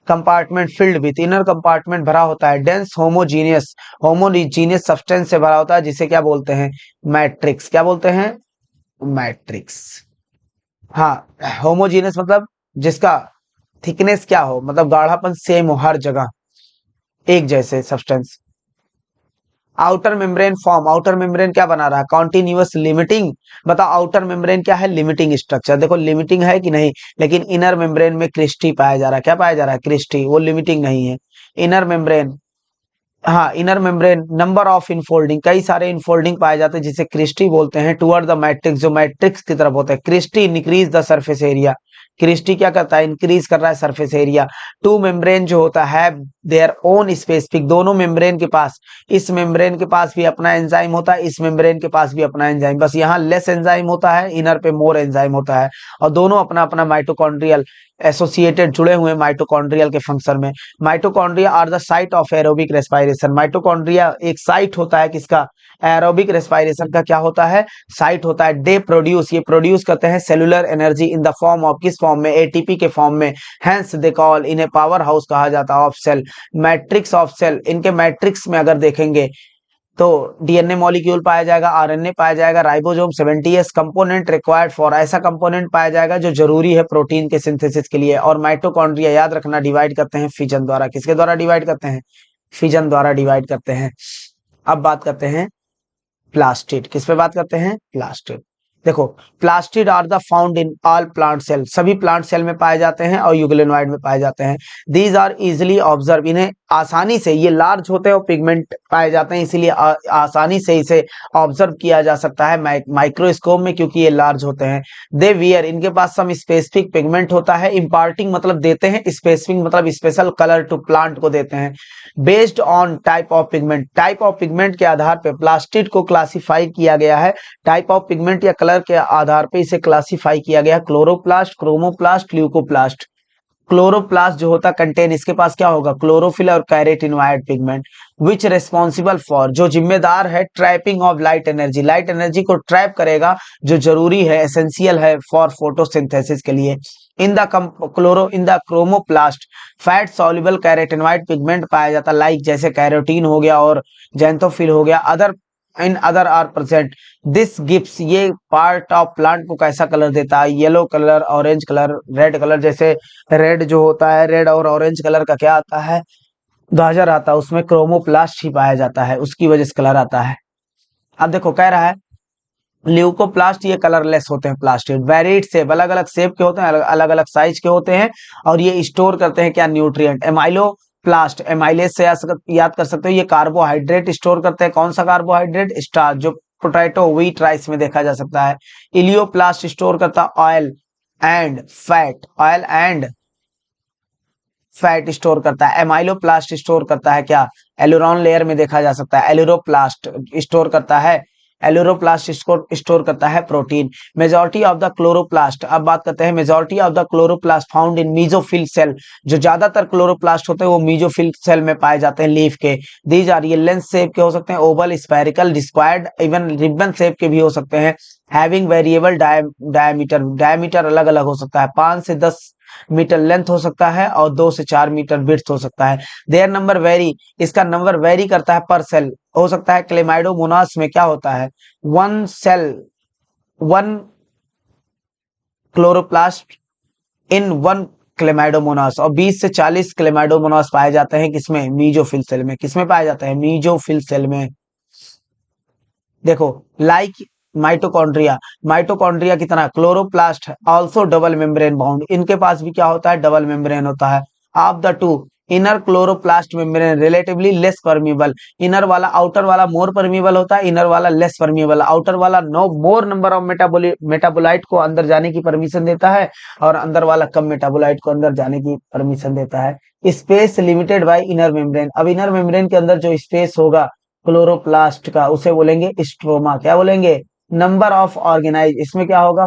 compartment filled with, inner compartment भरा होता है डेंस होमोजीनियस सब्सटेंस से भरा होता है, जिसे क्या बोलते हैं? मैट्रिक्स। क्या बोलते हैं? मैट्रिक्स। हाँ, होमोजीनियस मतलब जिसका थिकनेस क्या हो, मतलब गाढ़ापन सेम हो हर जगह, एक जैसे substance. Outer membrane form, outer membrane क्या बना रहा है? Continuous limiting. बताओ आउटर मेम्ब्रेन क्या है? Limiting structure. देखो लिमिटिंग है कि नहीं, लेकिन इनर मेम्ब्रेन में क्रिस्टी पाया जा रहा है। क्या पाया जा रहा है? क्रिस्टी। वो लिमिटिंग नहीं है। इनर मेम्ब्रेन, हाँ inner membrane number of infolding, कई सारे इनफोल्डिंग पाए जाते हैं जिसे क्रिस्टी बोलते हैं। टुवर्ड द मैट्रिक्स, जो मैट्रिक्स की तरफ होता है। Cristae increase the surface area, cristae क्या करता है? इंक्रीज कर रहा है सरफेस एरिया। टू मेम्ब्रेन जो होता है देयर ओन स्पेसिफिक, दोनों मेम्ब्रेन के पास, इस मेम्ब्रेन के पास भी अपना एंजाइम होता है, इस मेम्ब्रेन के पास भी अपना एंजाइम, बस यहाँ लेस एंजाइम होता है, इनर पे मोर एंजाइम होता है। और दोनों अपना अपना माइटोकॉन्ड्रियल एसोसिएटेड जुड़े हुए माइटोकॉन्ड्रियल के फंक्शन में। Mitochondria are the site of aerobic respiration. Mitochondria एक साइट होता है किसका? एरोबिक रेस्पिरेशन का क्या होता है? साइट होता है। दे प्रोड्यूस, ये प्रोड्यूस करते हैं cellular energy in the form of, किस फॉर्म में? एटीपी के फॉर्म में। हेंस दे कॉल इन्हें पावर हाउस कहा जाता है of cell. Matrix of cell, इनके मैट्रिक्स में अगर देखेंगे तो डीएनए मॉलिक्यूल पाया जाएगा, आरएनए पाया जाएगा, ribosome 70s component required for, ऐसा कंपोनेंट पाया जाएगा जो जरूरी है प्रोटीन के सिंथेसिस के लिए। और माइटोकॉन्ड्रिया याद रखना डिवाइड करते हैं फिजन द्वारा। किसके द्वारा डिवाइड करते हैं? फिजन द्वारा डिवाइड करते हैं। अब बात करते हैं प्लास्टिड। किस पे बात करते हैं? प्लास्टिड। देखो, plastid are the found in all plant cell, सभी प्लांट सेल में पाए जाते हैं और यूग्लिनोइड में पाए जाते हैं। दीज आर इजिली ऑब्जर्व, इन्हें आसानी से, ये लार्ज होते हैं और पिगमेंट पाए जाते हैं, इसीलिए आसानी से इसे ऑब्जर्व किया जा सकता है माइक्रोस्कोप में, क्योंकि ये लार्ज होते हैं। दे वियर, इनके पास सम स्पेसिफिक पिगमेंट होता है। इम्पार्टिंग मतलब देते हैं, स्पेसिफिक मतलब स्पेशल कलर टू प्लांट को देते हैं। Based on type of pigment, type of pigment के आधार पर प्लास्टिड को क्लासिफाई किया गया है। टाइप ऑफ पिगमेंट या कलर के आधार पे इसे क्लासिफाई किया गया। Chloroplast, chromoplast, leucoplast. क्लोरोप्लास्ट जो होता कंटेन, इसके पास क्या होगा? क्लोरोफिल और carotenoid pigment. Which responsible for, जो जिम्मेदार है trapping of light energy, light energy को ट्रैप करेगा, जो जरूरी है, एसेंशियल है फॉर फोटोसिंथेसिस के लिए। In the chromoplast fat soluble carotenoid pigment पाया जाता, लाइक जैसे कैरोटीन हो गया और जेंथोफिल हो गया। Other are present. This gives, ये पार्ट ऑफ प्लांट को कैसा कलर देता है? Yellow colour, orange colour, red colour. जैसे रेड जो होता है, रेड और ऑरेंज कलर का क्या आता है? गाजर आता है, उसमें क्रोमोप्लास्ट ही पाया जाता है, उसकी वजह से कलर आता है। अब देखो कह रहा है ल्यूकोप्लास्ट, ये कलरलेस होते हैं प्लास्टिड। वेरिड शेप, अलग अलग शेप के होते हैं, अलग अलग साइज के होते हैं, और ये स्टोर करते हैं क्या? न्यूट्रिएंट। एमाइलोप्लास्ट, एमाइलेज से याद कर सकते हो, ये कार्बोहाइड्रेट स्टोर करते हैं। कौन सा कार्बोहाइड्रेट? स्टार्च, जो पोटैटो, व्हीट, राइस में देखा जा सकता है। इलियोप्लास्ट स्टोर करता oil and fat, oil and fat store करता है। एमाइलोप्लास्ट स्टोर करता है क्या? एलुरॉन लेयर में देखा जा सकता है। एलुरोप्लास्ट स्टोर करता है, एलुरोप्लास्ट स्टोर करता है protein. Majority of the chloroplast, अब बात करते हैं majority of the chloroplast found in mesophyll cell, जो ज्यादातर क्लोरोप्लास्ट होते हैं वो मीजोफिल सेल में पाए जाते हैं, लीफ के। दीज आर, ये लेंस शेप के हो सकते हैं, ओवल, स्फेरिकल, डिस्क्वायर्ड, इवन रिबन शेप के भी हो सकते हैं। हैविंग वेरिएबल डायमीटर, डायमीटर अलग अलग हो सकता है, 5 से 10 मीटर लेंथ हो सकता है और 2 से 4 मीटर विड्थ हो सकता है। देयर नंबर वेरी, इसका नंबर वेरी करता है पर सेल। हो सकता है क्लेमाइडोमोनास में क्या होता है? 1 सेल, 1 क्लोरोप्लास्ट इन 1 क्लेमाइडोमोनास, और 20 से 40 क्लेमाइडोमोनास पाए जाते हैं किसमें? मीजोफिल सेल में। किसमें पाए जाते हैं? मीजोफिल सेल में। देखो लाइक माइटोकॉन्ड्रिया, माइटोकॉन्ड्रिया की तरह chloroplast also double membrane bound, इनके पास भी क्या होता है? डबल मेम्ब्रेन होता है। Of the two, inner chloroplast membrane relatively less permeable, inner वाला, आउटर वाला मोर परमिएबल होता है, इनर वाला लेस परमिएबल। आउटर वाला no more number of metabolite को अंदर जाने की परमिशन देता है, और अंदर वाला कम मेटाबोलाइट को अंदर जाने की परमिशन देता है। Space limited by inner membrane, अब इनर मेम्ब्रेन के अंदर जो स्पेस होगा क्लोरोप्लास्ट का, उसे बोलेंगे स्ट्रोमा। क्या बोलेंगे? नंबर ऑफ ऑर्गेनाइज, इसमें क्या होगा?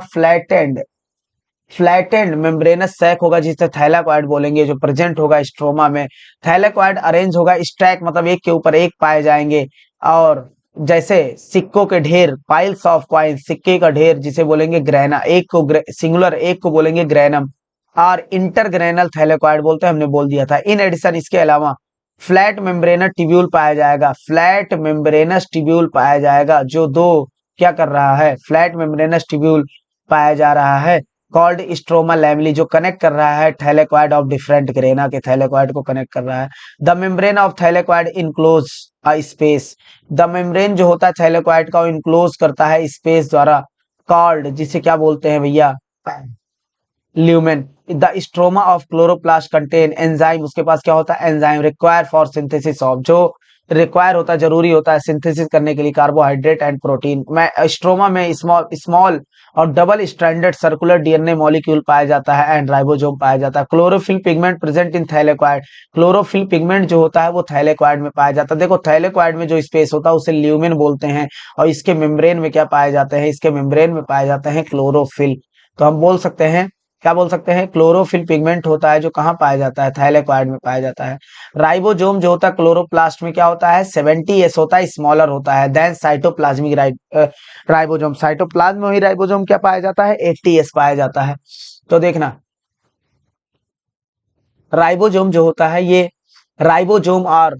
फ्लैटेंड मेम्ब्रेनस सैक होगा, जिसे थैलेकॉइड बोलेंगे, जो प्रेजेंट होगा स्ट्रोमा में। थैलेकॉइड अरेंज होगा, स्टैक मतलब एक के ऊपर एक पाए जाएंगे, और जैसे सिक्कों के ढेर, पाइल्स ऑफ कॉइन, सिक्के का ढेर, जिसे बोलेंगे ग्रेना, एक को सिंगुलर, एक को बोलेंगे ग्रेनम। और इंटरग्रेनल थैलेकॉइड बोलते हैं, हमने बोल दिया था। इन एडिशन, इसके अलावा फ्लैट मेम्ब्रेनस ट्यूब्यूल पाया जाएगा, फ्लैट मेम्ब्रेनस ट्यूब्यूल पाया जाएगा, जो दो क्या कर रहा है? फ्लैट मेम्ब्रेनस ट्यूब्यूल पाया जा रहा है, कॉल्ड स्ट्रोमा लैमेली, जो कनेक्ट कर रहा है थैलेकॉइड ऑफ डिफरेंट ग्रेना के थैलेकॉइड को कनेक्ट कर रहा है। The membrane of thylakoid enclose a space, the membrane जो होता है थैलेकॉइड का, इनक्लोज करता है स्पेस द्वारा, कॉल्ड, जिसे क्या बोलते हैं भैया? Lumen. The stroma of chloroplast contain enzyme, उसके पास क्या होता है? Enzyme require for synthesis of, जो रिक्वायर होता है, जरूरी होता है सिंथेसिस करने के लिए, कार्बोहाइड्रेट एंड प्रोटीन। मैं स्ट्रोमा में स्मॉल और double stranded circular DNA molecule पाया जाता है, एंड राइबोसोम पाया जाता है। Chlorophyll pigment present in thylakoid, chlorophyll pigment जो होता है वो थैलेकॉइड में पाया जाता है। देखो थैलेकॉइड में जो स्पेस होता है उसे ल्यूमेन बोलते हैं, और इसके मेम्ब्रेन में क्या पाए जाते हैं? इसके मेम्ब्रेन में पाए जाते हैं क्लोरोफिल। तो हम बोल सकते हैं क्या बोल सकते हैं, क्लोरोफिल पिगमेंट होता है जो कहाँ पाया जाता है, थाइलेकोइड में पाया जाता है। राइबोसोम जो होता है क्लोरोप्लास्ट में क्या होता है, 70s होता है, स्मॉलर होता है देन साइटोप्लाज्मिक राइबोसोम। साइटोप्लाज्म में ही राइबोसोम क्या पाया जाता है, 80s पाया जाता है। तो देखना राइबोसोम जो होता है ये ribosome are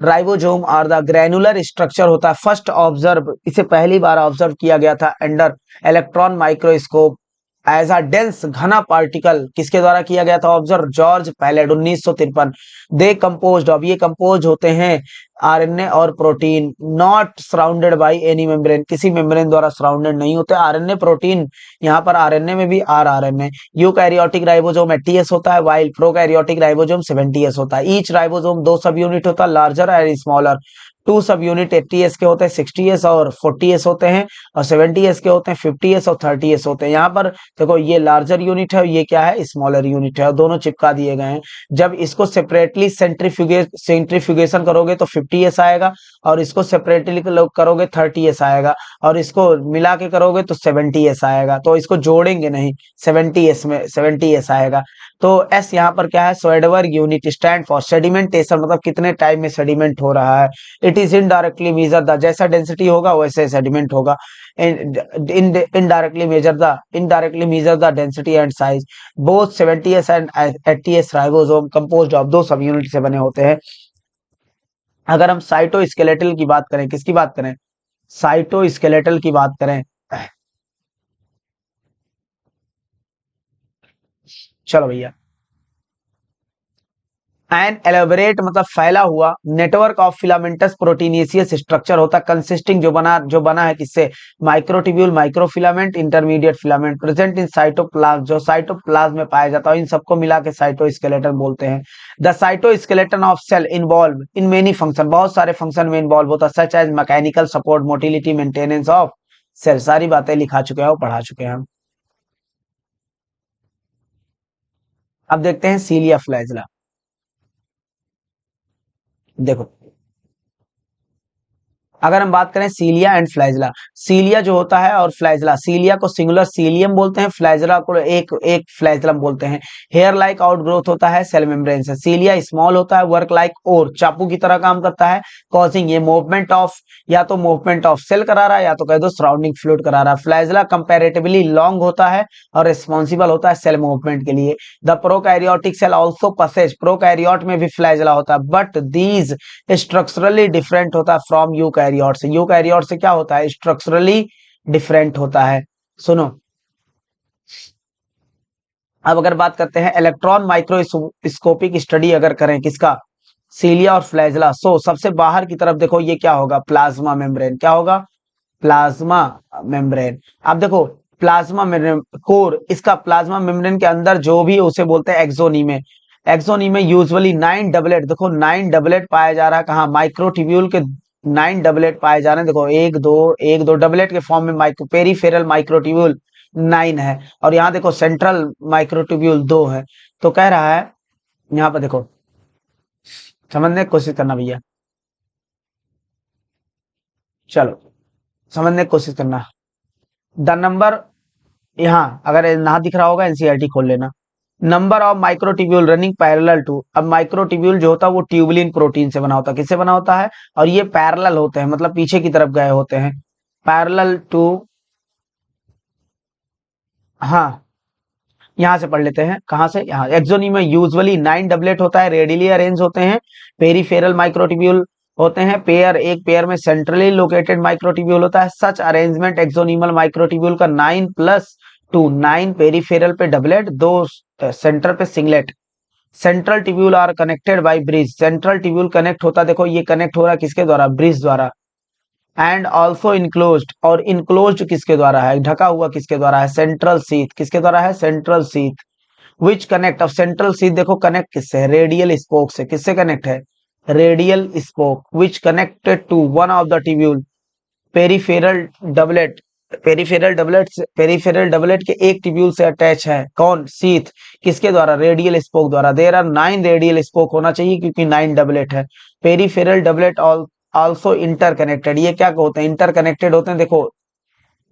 ribosome are the granular structure होता है, फर्स्ट ऑब्जर्व, इसे पहली बार ऑब्जर्व किया गया था under electron microscope as a dense घना पार्टिकल, किसके द्वारा किया गया था observe, George Palade 1953। They composed, अब ये कंपोज होते हैं आरएनए और protein, not surrounded by any membrane, किसी मेम्ब्रेन द्वारा सराउंडेड नहीं होते आरएनए प्रोटीन। यहाँ पर आरएनए में भी आरएनए। यूकैरियोटिक राइबोसोम 80s होता है, वाइल प्रोकैरियोटिक राइबोसोम 70s होता है। ईच राइबोसोम 2 सब यूनिट होता है, लार्जर एंड स्मॉलर। 2 सब यूनिट 80s के होते हैं, 60s और 40s होते हैं, और 70s के होते हैं, 50s और 30s होते हैं। यहाँ पर देखो ये लार्जर यूनिट है और ये क्या है, स्मॉलर यूनिट है, और दोनों चिपका दिए गए हैं। जब इसको सेपरेटली सेंट्रीफ्यूगेशन करोगे तो 50s आएगा, और इसको सेपरेटली करोगे 30s आएगा, और इसको मिला के करोगे तो 70s आएगा। तो इसको जोड़ेंगे नहीं, 70s में 70s आएगा। तो एस यहाँ पर क्या है, Svedberg unit stand for sedimentation, मतलब कितने टाइम में सेडिमेंट हो रहा है। It is indirectly measure the, जैसा डेंसिटी होगा वैसे सेडिमेंट होगा। Indirectly measure the density and size. Both 70s and 80s ribosome composed of 2 सब यूनिट से बने होते हैं। अगर हम साइटोस्केलेटल की बात करें, किसकी बात करें, साइटोस्केलेटल की बात करें, चलो भैया, एन एलेबरेट मतलब फैला हुआ network of filamentous proteinaceous structure होता है, कंसिस्टिंग जो बना है किससे, microtubule, microfilament, intermediate filament, present in cytoplasm, जो साइटोप्लाज्म में पाया जाता है। इन सबको मिला के साइटोस्केलेटन बोलते हैं। The cytoskeleton of cell involve in many function, बहुत सारे फंक्शन में इन्वॉल्व होता है, such as mechanical support, motility, maintenance of cell. सारी बातें लिखा चुके हैं और पढ़ा चुके हैं हम। अब देखते हैं सीलिया फ्लैजिला। देखो अगर हम बात करें सीलिया एंड फ्लैजिला, सीलिया जो होता है और फ्लैजिला, सीलिया को सिंगुलर सीलियम बोलते हैं, फ्लैजिला को एक एक फ्लैजिलम बोलते हैं। हेयर लाइक आउटग्रोथ होता है सेल मेम्ब्रेन से। सीलिया स्मॉल होता है, वर्क लाइक और चाकू की तरह काम करता है, कॉजिंग ये मूवमेंट ऑफ, या तो मूवमेंट ऑफ सेल करा रहा है या तो कह दो सराउंडिंग फ्लूइड करा रहा है। फ्लैजिला कंपैरेटिवली लॉन्ग होता है और रिस्पॉन्सिबल होता है सेल मूवमेंट के लिए। The prokaryotic cell also possess, prokaryote में भी फ्लैजिला होता है, बट दीज स्ट्रक्चरली डिफरेंट होता है फ्रॉम यूकैरियोट से। यूकैरियोट से क्या होता है, स्ट्रक्चरली डिफरेंट होता है। सुनो, अब अगर बात करते हैं इलेक्ट्रॉन माइक्रोस्कोपिक स्टडी अगर करें किसका, सीलिया और फ्लैजिला, सो सबसे बाहर की तरफ देखो ये क्या होगा, प्लाज्मा मेम्ब्रेन। क्या होगा, प्लाज्मा मेम्ब्रेन। अब देखो प्लाज्मा मेम्ब्रेन कोर, इसका प्लाज्मा मेम्ब्रेन के अंदर जो भी उसे बोलते हैं एक्सोनीमे। एक्सोनीमे यूजुअली 9 डबलेट, देखो 9 डबलेट पाया जा रहा है कहाँ, माइक्रोट्यूब्यूल के 9 डबलेट पाए जा रहे हैं। देखो एक दो डबलेट के फॉर्म में माइक्रो पेरीफेरल माइक्रोट्यूब्यूल 9 है, और यहाँ देखो सेंट्रल माइक्रोट्यूब्यूल 2 है। तो कह रहा है यहाँ पर देखो, समझने की कोशिश करना भैया, चलो समझने की कोशिश करना। द नंबर, यहाँ अगर ना दिख रहा होगा एनसीईआरटी खोल लेना। Number of microtubule running parallel to, अब माइक्रोट्यूब्यूल जो होता है वो ट्यूबुलिन प्रोटीन से बना होता है, किससे बना होता है, और ये पैरेलल होते हैं मतलब पीछे की तरफ गए होते हैं, पैरेलल टू, हाँ यहां से पढ़ लेते हैं, कहां से, यहाँ एक्सोनी में यूजुअली 9 डबलेट होता है, रेडियली अरेंज होते हैं, पेरीफेरल माइक्रोट्यूब्यूल होते हैं, पेयर एक पेयर में सेंट्रली लोकेटेड माइक्रोट्यूब्यूल होता है। सच अरेंजमेंट एक्सोनिमल माइक्रोट्यूब्यूल का 9+2, 9 पेरीफेरल पे डबलेट, 2 सेंटर पे singlet. Central tubule are connected by bridge, central tubule connect होता है, देखो ये कनेक्ट हो रहा है किसके द्वारा, ब्रिज द्वारा। एंड ऑल्सो इनक्लोज्ड, और इनक्लोज्ड किसके द्वारा है, ढका हुआ किसके द्वारा है, सेंट्रल सीथ, किसके द्वारा है, सेंट्रल सीथ। विच कनेक्ट, अब सेंट्रल सीथ देखो कनेक्ट किससे है, रेडियल स्पोक से, किससे कनेक्ट है, radial spoke, which connected to one of the tubule, peripheral doublet, peripheral doublet के एक ट्यूब्यूल से अटैच है, कौन, सीथ, किसके द्वारा, रेडियल स्पोक द्वारा। देयर आर 9 रेडियल स्पोक होना चाहिए क्योंकि 9 डबलेट है। पेरीफेरल डबलेट ऑल्सो इंटरकनेक्टेड, ये क्या होते हैं, इंटरकनेक्टेड होते हैं, देखो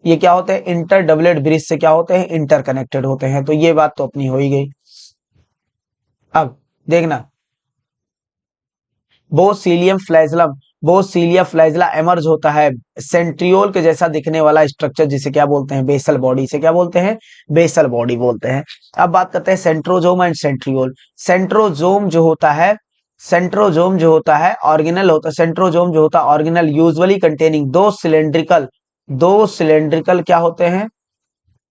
ये क्या होते हैं, इंटर डबलेट ब्रिज से क्या होते हैं, इंटरकनेक्टेड होते हैं। तो ये बात तो अपनी हो ही गई। अब देखना, बोसीलियम फ्लैजलम, बोसीलिया फ्लैजला एमर्ज होता है सेंट्रियोल के जैसा दिखने वाला स्ट्रक्चर, जिसे क्या बोलते हैं, बेसल बॉडी। से क्या बोलते हैं, बेसल बॉडी बोलते हैं। अब बात करते हैं सेंट्रोजोम एंड सेंट्रियोल। सेंट्रोजोम जो होता है, सेंट्रोजोम जो होता है ऑर्गेनल होता है, सेंट्रोजोम जो होता है ऑर्गेनल यूजुअली कंटेनिंग दो सिलेंड्रिकल क्या होते हैं,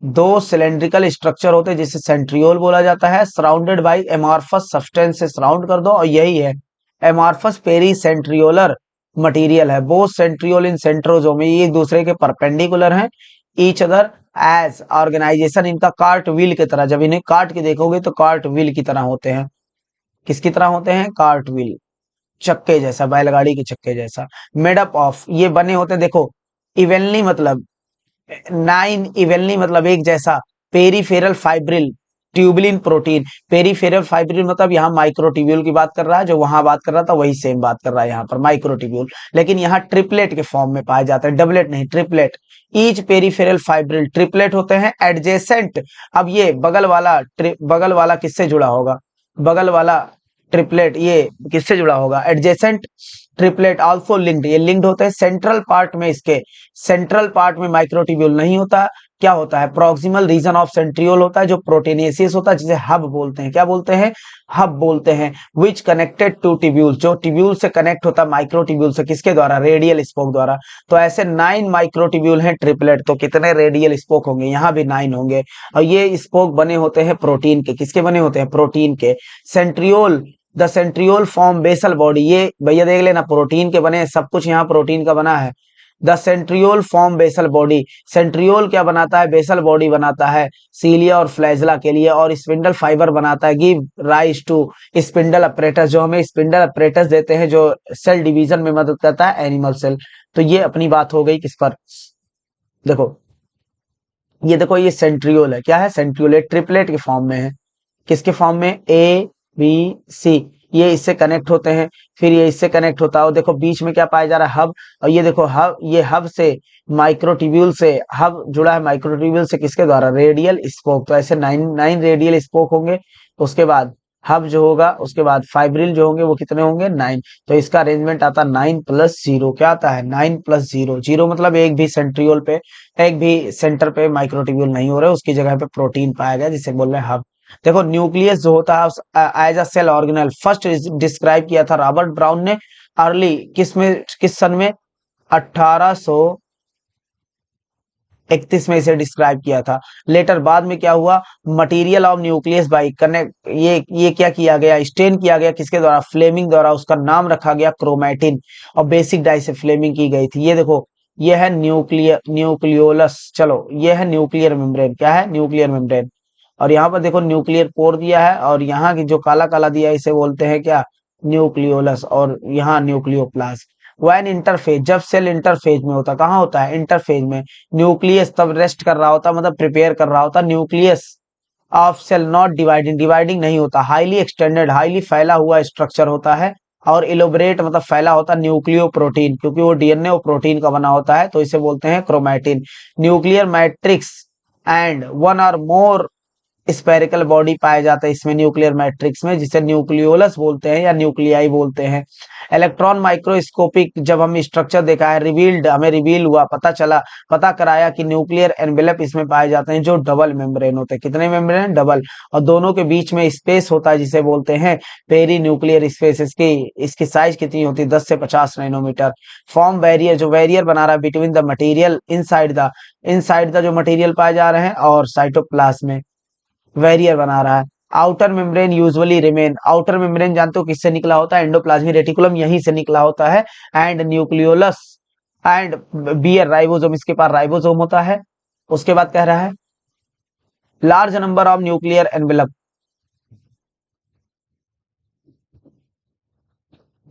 दो सिलेंड्रिकल स्ट्रक्चर होते हैं जिसे सेंट्रियोल बोला जाता है। सराउंडेड बाई एमॉर्फस सब्सटेंस से सराउंड कर दो, और यही है एमॉर्फस पेरी सेंट्रियोलर मटेरियल है। बोथ सेंट्रियोल इन सेंट्रोजोम, ये एक दूसरे के परपेंडिकुलर हैं ईच अदर एज ऑर्गेनाइजेशन, इनका कार्ट व्हील की तरह, जब इन्हें काट के देखोगे तो कार्ट व्हील की तरह होते हैं। किसकी तरह होते हैं, कार्ट व्हील, चक्के जैसा, बैलगाड़ी के चक्के जैसा। मेड अप ऑफ, ये बने होते हैं, देखो इवेनली मतलब 9 इवेनली मतलब एक जैसा, peripheral fibril tubulin protein. Peripheral fibril मतलब यहाँ माइक्रोट्यूब्यूल की बात कर रहा है, जो वहां बात कर रहा था वही सेम बात कर रहा है यहाँ पर, माइक्रोट्यूब्यूल। लेकिन यहाँ ट्रिपलेट के फॉर्म में पाए जाते हैं, डबलेट नहीं, triplet. Each peripheral fibril triplet होते हैं एडजेसेंट। अब ये बगल वाला किससे जुड़ा होगा, बगल वाला ट्रिपलेट ये किससे जुड़ा होगा, एडजेसेंट ट्रिपलेट आल्सो लिंक्ड, ये लिंक्ड होते हैं सेंट्रल पार्ट में। इसके सेंट्रल पार्ट में माइक्रोट्यूब्यूल नहीं होता, क्या होता है, प्रॉक्सिमल रीजन ऑफ सेंट्रियोल होता है, जो प्रोटीनेसिस होता है, जिसे हब बोलते हैं। क्या बोलते हैं, हब बोलते हैं। विच कनेक्टेड टू ट्यूब्यूल, जो ट्यूब्यूल से कनेक्ट होता है माइक्रोट्यूब्यूल से, किसके द्वारा, रेडियल स्पोक द्वारा। तो ऐसे 9 माइक्रोट्यूब्यूल हैं ट्रिपलेट, तो कितने रेडियल स्पोक होंगे, यहाँ भी 9 होंगे। और ये स्पोक बने होते हैं प्रोटीन के, किसके बने होते हैं, प्रोटीन के। Centriole, the centriole form basal body, ये भैया देख लेना प्रोटीन के बने, सब कुछ यहाँ प्रोटीन का बना है। The centriole form basal body, centriole क्या बनाता है, बेसल बॉडी बनाता है सीलिया और फ्लैजला के लिए, और स्पिंडल फाइबर बनाता है, give rise to spindle apparatus, जो हमें स्पिंडल अपरेटस देते हैं, जो सेल डिवीजन में मदद करता है, एनिमल सेल। तो ये अपनी बात हो गई किस पर, देखो ये देखो, ये सेंट्रियोल है, क्या है, सेंट्रियोल, ट्रिपलेट के फॉर्म में है। किसके फॉर्म में, ए बी सी, ये इससे कनेक्ट होते हैं, फिर ये इससे कनेक्ट होता है, और देखो बीच में क्या पाया जा रहा है, हब। और ये देखो हब, ये हब से माइक्रोट्यूब्यूल से, हब जुड़ा है माइक्रोट्यूब्यूल से, किसके द्वारा, रेडियल स्पोक। तो ऐसे 9 रेडियल स्पोक होंगे। उसके बाद हब जो होगा, उसके बाद फाइब्रिल जो होंगे वो कितने होंगे, 9। तो इसका अरेंजमेंट आता है 9+0, क्या आता है, 9+0। जीरो मतलब एक भी सेंट्रियोल पे, एक भी सेंटर पे माइक्रोट्यूब्यूल नहीं हो रहे, उसकी जगह पे प्रोटीन पाया गया, जिसे बोल रहे हैं हब। देखो न्यूक्लियस जो होता है as a cell organelle, first describe किया था रॉबर्ट ब्राउन ने, अर्ली किस सन में, 1831 में इसे डिस्क्राइब किया था। लेटर बाद में क्या हुआ, material of nucleus by connect, ये क्या किया गया, स्टेन किया गया, किसके द्वारा, फ्लेमिंग द्वारा। उसका नाम रखा गया क्रोमैटिन, और बेसिक डाई से फ्लेमिंग की गई थी। ये देखो, ये है न्यूक्लियोलस, चलो ये है न्यूक्लियर मेम्ब्रेन, क्या है, न्यूक्लियर मेम्ब्रेन। और यहाँ पर देखो न्यूक्लियर पोर दिया है, और यहाँ की जो काला काला दिया है इसे बोलते हैं क्या, न्यूक्लियोलस, और यहाँ न्यूक्लियोप्लास्ट। वैन इंटरफेज, जब सेल इंटरफेज में होता, कहाँ होता है, इंटरफेज में। न्यूक्लियस तब रेस्ट कर रहा होता, मतलब प्रिपेयर कर रहा होता, nucleus of cell not dividing, dividing नहीं होता, हाईली एक्सटेंडेड, हाईली फैला हुआ स्ट्रक्चर होता है, और इलोबरेट मतलब फैला होता, न्यूक्लियो प्रोटीन, क्योंकि वो डीएनए और प्रोटीन का बना होता है, तो इसे बोलते हैं chromatin. Nuclear matrix and one और मोर स्पेरिकल बॉडी पाया जाता है इसमें, न्यूक्लियर मैट्रिक्स में, जिसे न्यूक्लियोलस बोलते हैं या न्यूक्लियाई बोलते हैं। इलेक्ट्रॉन माइक्रोस्कोपिक जब हम स्ट्रक्चर देखा है, रिवील्ड, हमें रिवील हुआ, पता कराया कि न्यूक्लियर एनवेलप इसमें पाए जाते हैं, जो डबल मेम्ब्रेन होते हैं। कितने मेम्ब्रेन, डबल, और दोनों के बीच में स्पेस होता है, जिसे बोलते हैं पेरी न्यूक्लियर स्पेस। इसकी साइज कितनी होती है, 10 से 50 नैनोमीटर। फॉर्म बैरियर, जो बैरियर बना रहा है between the material inside the जो मटेरियल पाए जा रहे हैं और साइटोप्लाज्म में, बैरियर बना रहा है। Outer membrane usually remain, outer membrane जानते हो किससे निकला होता है, एंडोप्लाज्मिक रेटिकुलम यहीं से निकला होता है। And nucleolus and bear ribosome, इसके पास राइबोसोम होता है। उसके बाद कह रहा है large number of nuclear envelope,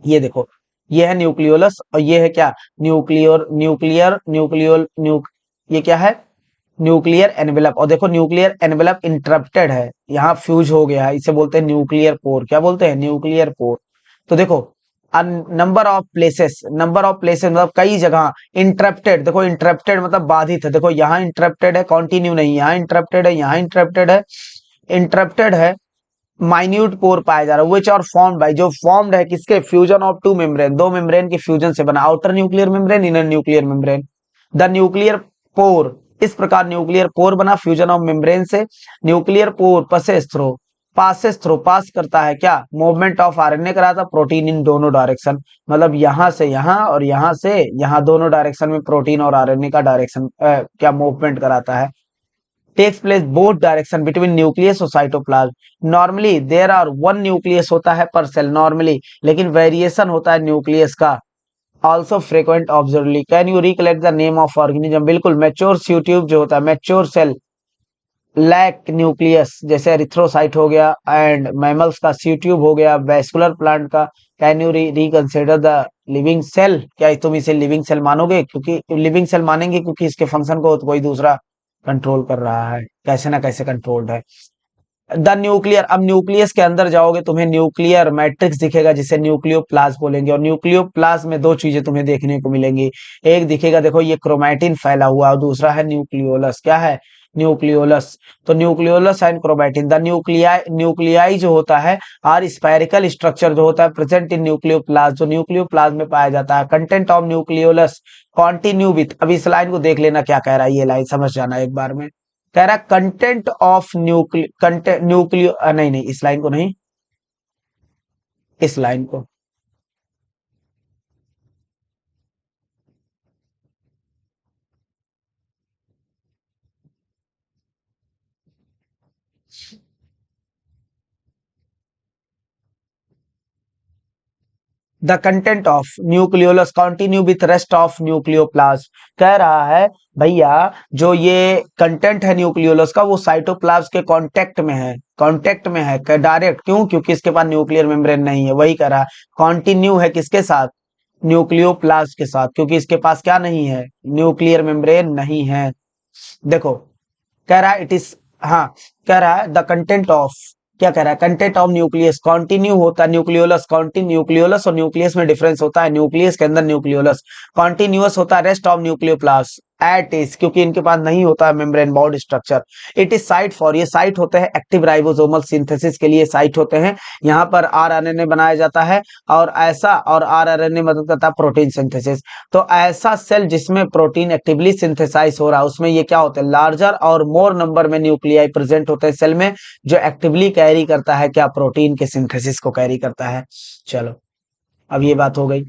ये देखो ये है न्यूक्लियोलस, और ये है क्या, न्यूक्लियर न्यूक्लियर न्यूक्लियोल न्यूक ये क्या है, न्यूक्लियर एनवेलप। और देखो न्यूक्लियर एनवेलप इंटरप्टेड है, यहाँ फ्यूज हो गया है, इसे बोलते हैं न्यूक्लियर पोर। क्या बोलते हैं, न्यूक्लियर पोर। तो देखो नंबर ऑफ प्लेसेस मतलब कई जगह। इंटरप्टेड, देखो इंटरप्टेड मतलब बाधित है, देखो यहाँ इंटरप्टेड है, कंटिन्यू नहीं, यहाँ इंटरप्टेड है, यहाँ इंटरप्टेड है, इंटरप्टेड है। माइन्यूट पोर पाया जा रहा है, विच और फॉर्म्ड बाय, जो फॉर्म्ड है किसके, फ्यूजन ऑफ टू मेम्ब्रेन, दो मेम्ब्रेन के फ्यूजन से बना, outer nuclear membrane, inner nuclear membrane. The nuclear pore, इस प्रकार न्यूक्लियर पोर बना फ्यूजन ऑफ मेम्ब्रेन से। न्यूक्लियर पोर पास करता है क्या, मूवमेंट ऑफ आरएनए कराता प्रोटीन इन दोनों डायरेक्शन, मतलब यहां से यहां और यहां से यहां, दोनों डायरेक्शन में प्रोटीन और आरएनए का डायरेक्शन क्या मूवमेंट कराता है। Takes place both direction between nucleus और cytoplasm. Normally there are one nucleus होता है पर सेल नॉर्मली, लेकिन वेरिएशन होता है न्यूक्लियस का। Also frequent observably. Can you recollect the name of organism, बिल्कुल। मैच्योर सी ट्यूब जो होता है, मैच्योर सेल लैक न्यूक्लियस, जैसे एरिथ्रोसाइट हो गया, एंड मैमल्स का सी ट्यूब हो गया, वेस्कुलर प्लांट का। Can you reconsider the living cell, क्या तुम इसे लिविंग सेल मानोगे, क्योंकि लिविंग सेल मानेंगे क्योंकि इसके फंक्शन को कोई दूसरा कंट्रोल कर रहा है, कैसे ना कैसे कंट्रोल्ड है। द न्यूक्लियर, अब न्यूक्लियस के अंदर जाओगे तुम्हें न्यूक्लियर मैट्रिक्स दिखेगा जिसे न्यूक्लियोप्लाज्म बोलेंगे, और न्यूक्लियोप्लाज्म में दो चीजें तुम्हें देखने को मिलेंगी। एक दिखेगा देखो ये क्रोमैटिन फैला हुआ, और दूसरा है न्यूक्लियोलस, क्या है, न्यूक्लियोलस। तो nucleolus and chromatin, the nuclei जो होता है, आर स्फेरिकल स्ट्रक्चर जो होता है प्रेजेंट इन न्यूक्लियोप्लाज्म, जो न्यूक्लियोप्लाज्म में पाया जाता है। Content of nucleolus continue with, अब इस लाइन को देख लेना क्या कह रहा है, ये लाइन समझ जाना एक बार में। कह रहा कंटेंट ऑफ न्यूक्लियो नहीं नहीं, इस लाइन को नहीं, इस लाइन को। The content of nucleolus continue with rest of nucleoplasm, कह रहा है भैया जो ये कंटेंट है न्यूक्लियोलस का वो साइटोप्लाज्म के कांटेक्ट में है डायरेक्ट, क्यों, क्योंकि इसके पास न्यूक्लियर मेम्ब्रेन नहीं है, वही कह रहा है। कॉन्टिन्यू है किसके साथ, न्यूक्लियोप्लाज्म के साथ, क्योंकि इसके पास क्या नहीं है, न्यूक्लियर मेम्ब्रेन नहीं है। देखो कह रहा है इट इज, हाँ, कह रहा है द कंटेंट ऑफ, क्या कह रहा है, कंटेंट ऑफ न्यूक्लियस कॉन्टिन्यू होता है, न्यूक्लियोलस कॉन्टिन्यू, न्यूक्लियोलस और न्यूक्लियस में डिफरेंस होता है, न्यूक्लियस के अंदर न्यूक्लियोलस कॉन्टिन्यूअस होता है, रेस्ट ऑफ न्यूक्लियोप्लास्ट एट इज, क्योंकि इनके पास नहीं होता है membrane bound structure. It is site for, ये साइट होते हैं एक्टिव राइबोसोमल सिंथेसिस के लिए साइट होते हैं, यहाँ पर आरएनए बनाया जाता है, और आरएनए मदद करता है प्रोटीन सिंथेसिस। तो ऐसा सेल जिसमें प्रोटीन एक्टिवली सिंथेसाइज हो रहा है उसमें ये क्या होते हैं, लार्जर और मोर नंबर में न्यूक्लियाई प्रेजेंट होते हैं सेल में, जो एक्टिवली कैरी करता है क्या, प्रोटीन के सिंथेसिस को कैरी करता है। चलो अब ये बात हो गई।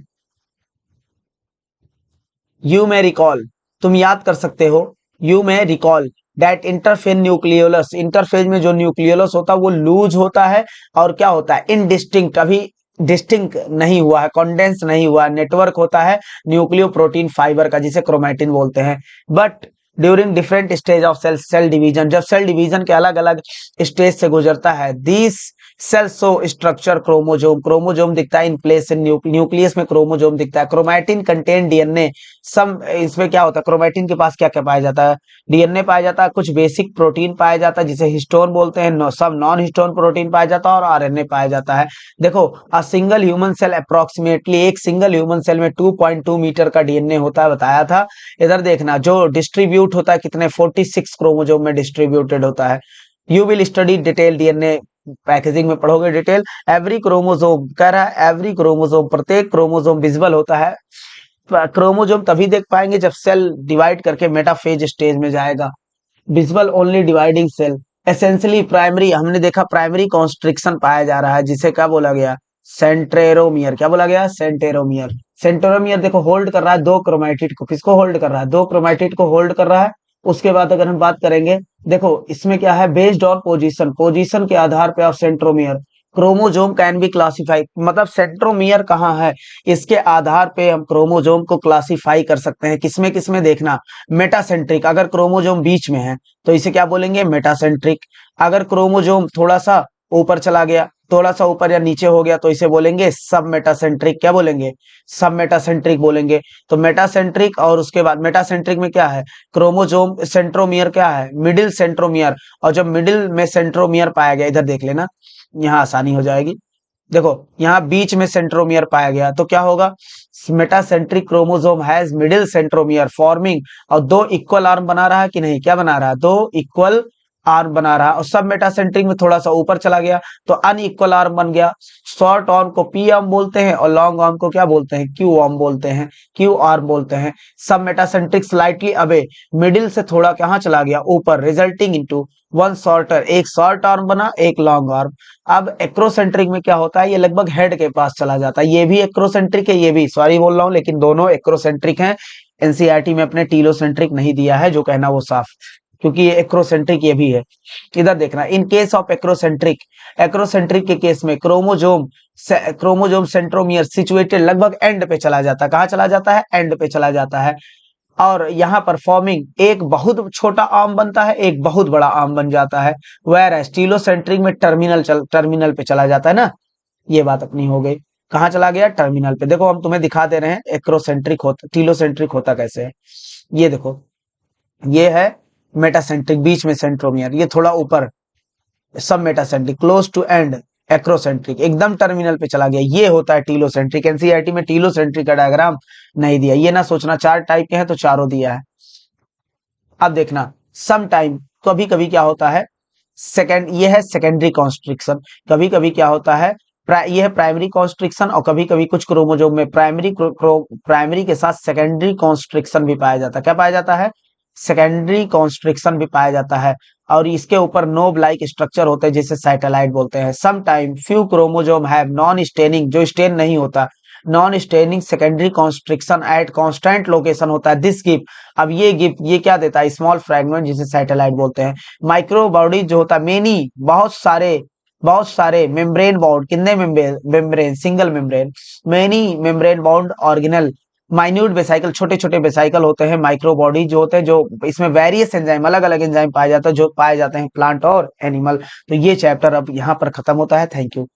यू में रिकॉल, तुम याद कर सकते हो, यू में recall that interphase nucleolus, interphase में जो न्यूक्लियोलस होता है वो लूज होता है, और क्या होता है, इनडिस्टिंक्ट, अभी डिस्टिंक्ट नहीं हुआ है, कॉन्डेंस नहीं हुआ है, नेटवर्क होता है न्यूक्लियो प्रोटीन फाइबर का जिसे क्रोमैटिन बोलते हैं। But during different stage of cell division, जब सेल डिवीजन के अलग अलग स्टेज से गुजरता है, this cell so structure chromosome, chromosome दिखता है इन प्लेस इन न्यूक्लियस में क्रोमोजोम दिखता है। क्रोमैटिन कंटेन डीएनए, सम इसमें क्या होता है, क्रोमैटिन के पास क्या क्या पाया जाता है, डीएनए पाया जाता है, कुछ बेसिक प्रोटीन पाया जाता है जिसे हिस्टोन बोलते हैं, सब नॉन हिस्टोन प्रोटीन पाया जाता है, और आरएनए पाया जाता है। देखो a single human cell approximately, एक सिंगल ह्यूमन सेल में 2.2 मीटर का डीएनए होता है, बताया था। इधर देखना जो डिस्ट्रीब्यूट होता है कितने, 46 क्रोमोजोम में डिस्ट्रीब्यूटेड होता है। You will study detail DNA, packaging में पढ़ोगे डिटेल। एवरी क्रोमोजोम, कह रहा है एवरी क्रोमोजोम, प्रत्येक क्रोमोजोम विजिबल होता है। क्रोमोजोम तभी देख पाएंगे जब सेल डिवाइड करके मेटाफेज स्टेज में जाएगा। Visible only dividing cell, essentially primary, हमने देखा प्राइमरी कॉन्स्ट्रिक्शन पाया जा रहा है जिसे क्या बोला गया, सेंट्रोमियर, क्या बोला गया, सेंट्रोमियर। सेंट्रोमियर देखो होल्ड कर रहा है दो क्रोमैटिड को, किसको होल्ड कर रहा है, दो क्रोमैटिड को होल्ड कर रहा है। उसके बाद अगर हम बात करेंगे, देखो इसमें क्या है, बेस्ड ऑन पोजीशन, पोजीशन के आधार पे of centromere chromosome can be classify, मतलब सेंट्रोमियर कहाँ है इसके आधार पे हम क्रोमोजोम को क्लासिफाई कर सकते हैं। किसमें किसमें देखना, मेटासेंट्रिक, अगर क्रोमोजोम बीच में है तो इसे क्या बोलेंगे, मेटासेंट्रिक। अगर क्रोमोजोम थोड़ा सा ऊपर चला गया, थोड़ा सा ऊपर या नीचे हो गया तो इसे बोलेंगे सब मेटासेंट्रिक, क्या बोलेंगे, सब मेटासेंट्रिक बोलेंगे। तो मेटासेंट्रिक, और उसके बाद मेटासेंट्रिक में क्या है, क्रोमोजोम सेंट्रोमियर क्या है, मिडिल सेंट्रोमियर, और जब मिडिल में सेंट्रोमियर पाया गया, इधर देख लेना यहाँ आसानी हो जाएगी। देखो यहाँ बीच में सेंट्रोमियर पाया गया तो क्या होगा, metacentric chromosome has middle centromere forming, और दो इक्वल आर्म बना रहा है कि नहीं, क्या बना रहा है, दो इक्वल आर्म बना रहा है, और सब मेटासेंट्रिक में थोड़ा सा ऊपर चला गया तो अनइक्वल आर्म बन गया। शॉर्ट आर्म को पी आर्म बोलते हैं और लॉन्ग आर्म को क्या बोलते हैं, क्यू आर्म बोलते हैं, क्यू आर्म बोलते हैं। सब मेटासेंट्रिक स्लाइटली अवे, मिडिल से थोड़ा कहाँ चला गया, ऊपर, रिजल्टिंग इनटू वन शॉर्टर, एक शॉर्ट आर्म बना, एक लॉन्ग आर्म। अब एक्रोसेंट्रिक में क्या होता है, ये लगभग हेड के पास चला जाता है, ये भी एक्रोसेंट्रिक है, ये भी, सॉरी बोल रहा हूं, लेकिन दोनों एक्रोसेंट्रिक हैं। एनसीईआरटी में अपने टीलोसेंट्रिक नहीं दिया है, जो कहना वो साफ, क्योंकि ये एक्रोसेंट्रिक ये भी है। इधर देखना, in case of acrocentric, acrocentric के केस में क्रोमोजोम सेंट्रोमियर सिचुएटेड लगभग एंड पे चला जाता है, कहाँ चला जाता है, एंड पे चला जाता है। और यहाँ पर फॉर्मिंग एक बहुत छोटा आर्म बनता है, एक बहुत बड़ा आर्म बन जाता है। वेयर स्टीलोसेंट्रिक में टर्मिनल पे चला जाता है ना, ये बात अपनी हो गई। कहाँ चला गया, टर्मिनल पे। देखो हम तुम्हें दिखा दे रहे हैं एक्रोसेंट्रिक होता, टीलोसेंट्रिक होता कैसे है। ये देखो, ये है मेटासेंट्रिक, बीच में सेंट्रोमियर, ये थोड़ा ऊपर सब metacentric, close to end acrocentric, एकदम टर्मिनल पे चला गया, ये होता है टीलोसेंट्रिक। एनसीईआरटी में टीलोसेंट्रिक का डायग्राम नहीं दिया, ये ना सोचना चार टाइप के हैं तो चारों दिया है। अब देखना, सम टाइम, कभी कभी क्या होता है, सेकेंड, ये है सेकेंडरी कॉन्स्ट्रिक्शन, कभी कभी क्या होता है, ये है प्राइमरी कॉन्स्ट्रिक्शन, और कभी कभी कुछ क्रोमोजोम में प्राइमरी के साथ सेकेंडरी कॉन्स्ट्रिक्शन भी पाया जाता है। क्या पाया जाता है, सेकेंडरी कॉन्स्ट्रिक्शन भी पाया जाता है, और इसके ऊपर नोब लाइक स्ट्रक्चर होते हैं जिसे सैटेलाइट बोलते हैं। Some time few chromosome have non staining, जो स्टेन नहीं होता, non staining secondary constriction at constant location होता है, दिस गिव, अब ये गिव, ये क्या देता है, स्मॉल फ्रैगमेंट जिसे सैटेलाइट बोलते हैं। माइक्रो बॉडी जो होता है, मेनी, बहुत सारे मेम्ब्रेन बाउंड, कितने membrane, single membrane, many membrane bound organelle, minute vesicle, छोटे छोटे वेसाइकल होते हैं, माइक्रो बॉडी जो होते हैं, जो इसमें वेरियस एंजाइम, अलग अलग एंजाइम पाए जाते हैं, जो पाए जाते हैं प्लांट और एनिमल। तो ये चैप्टर अब यहाँ पर खत्म होता है। Thank you.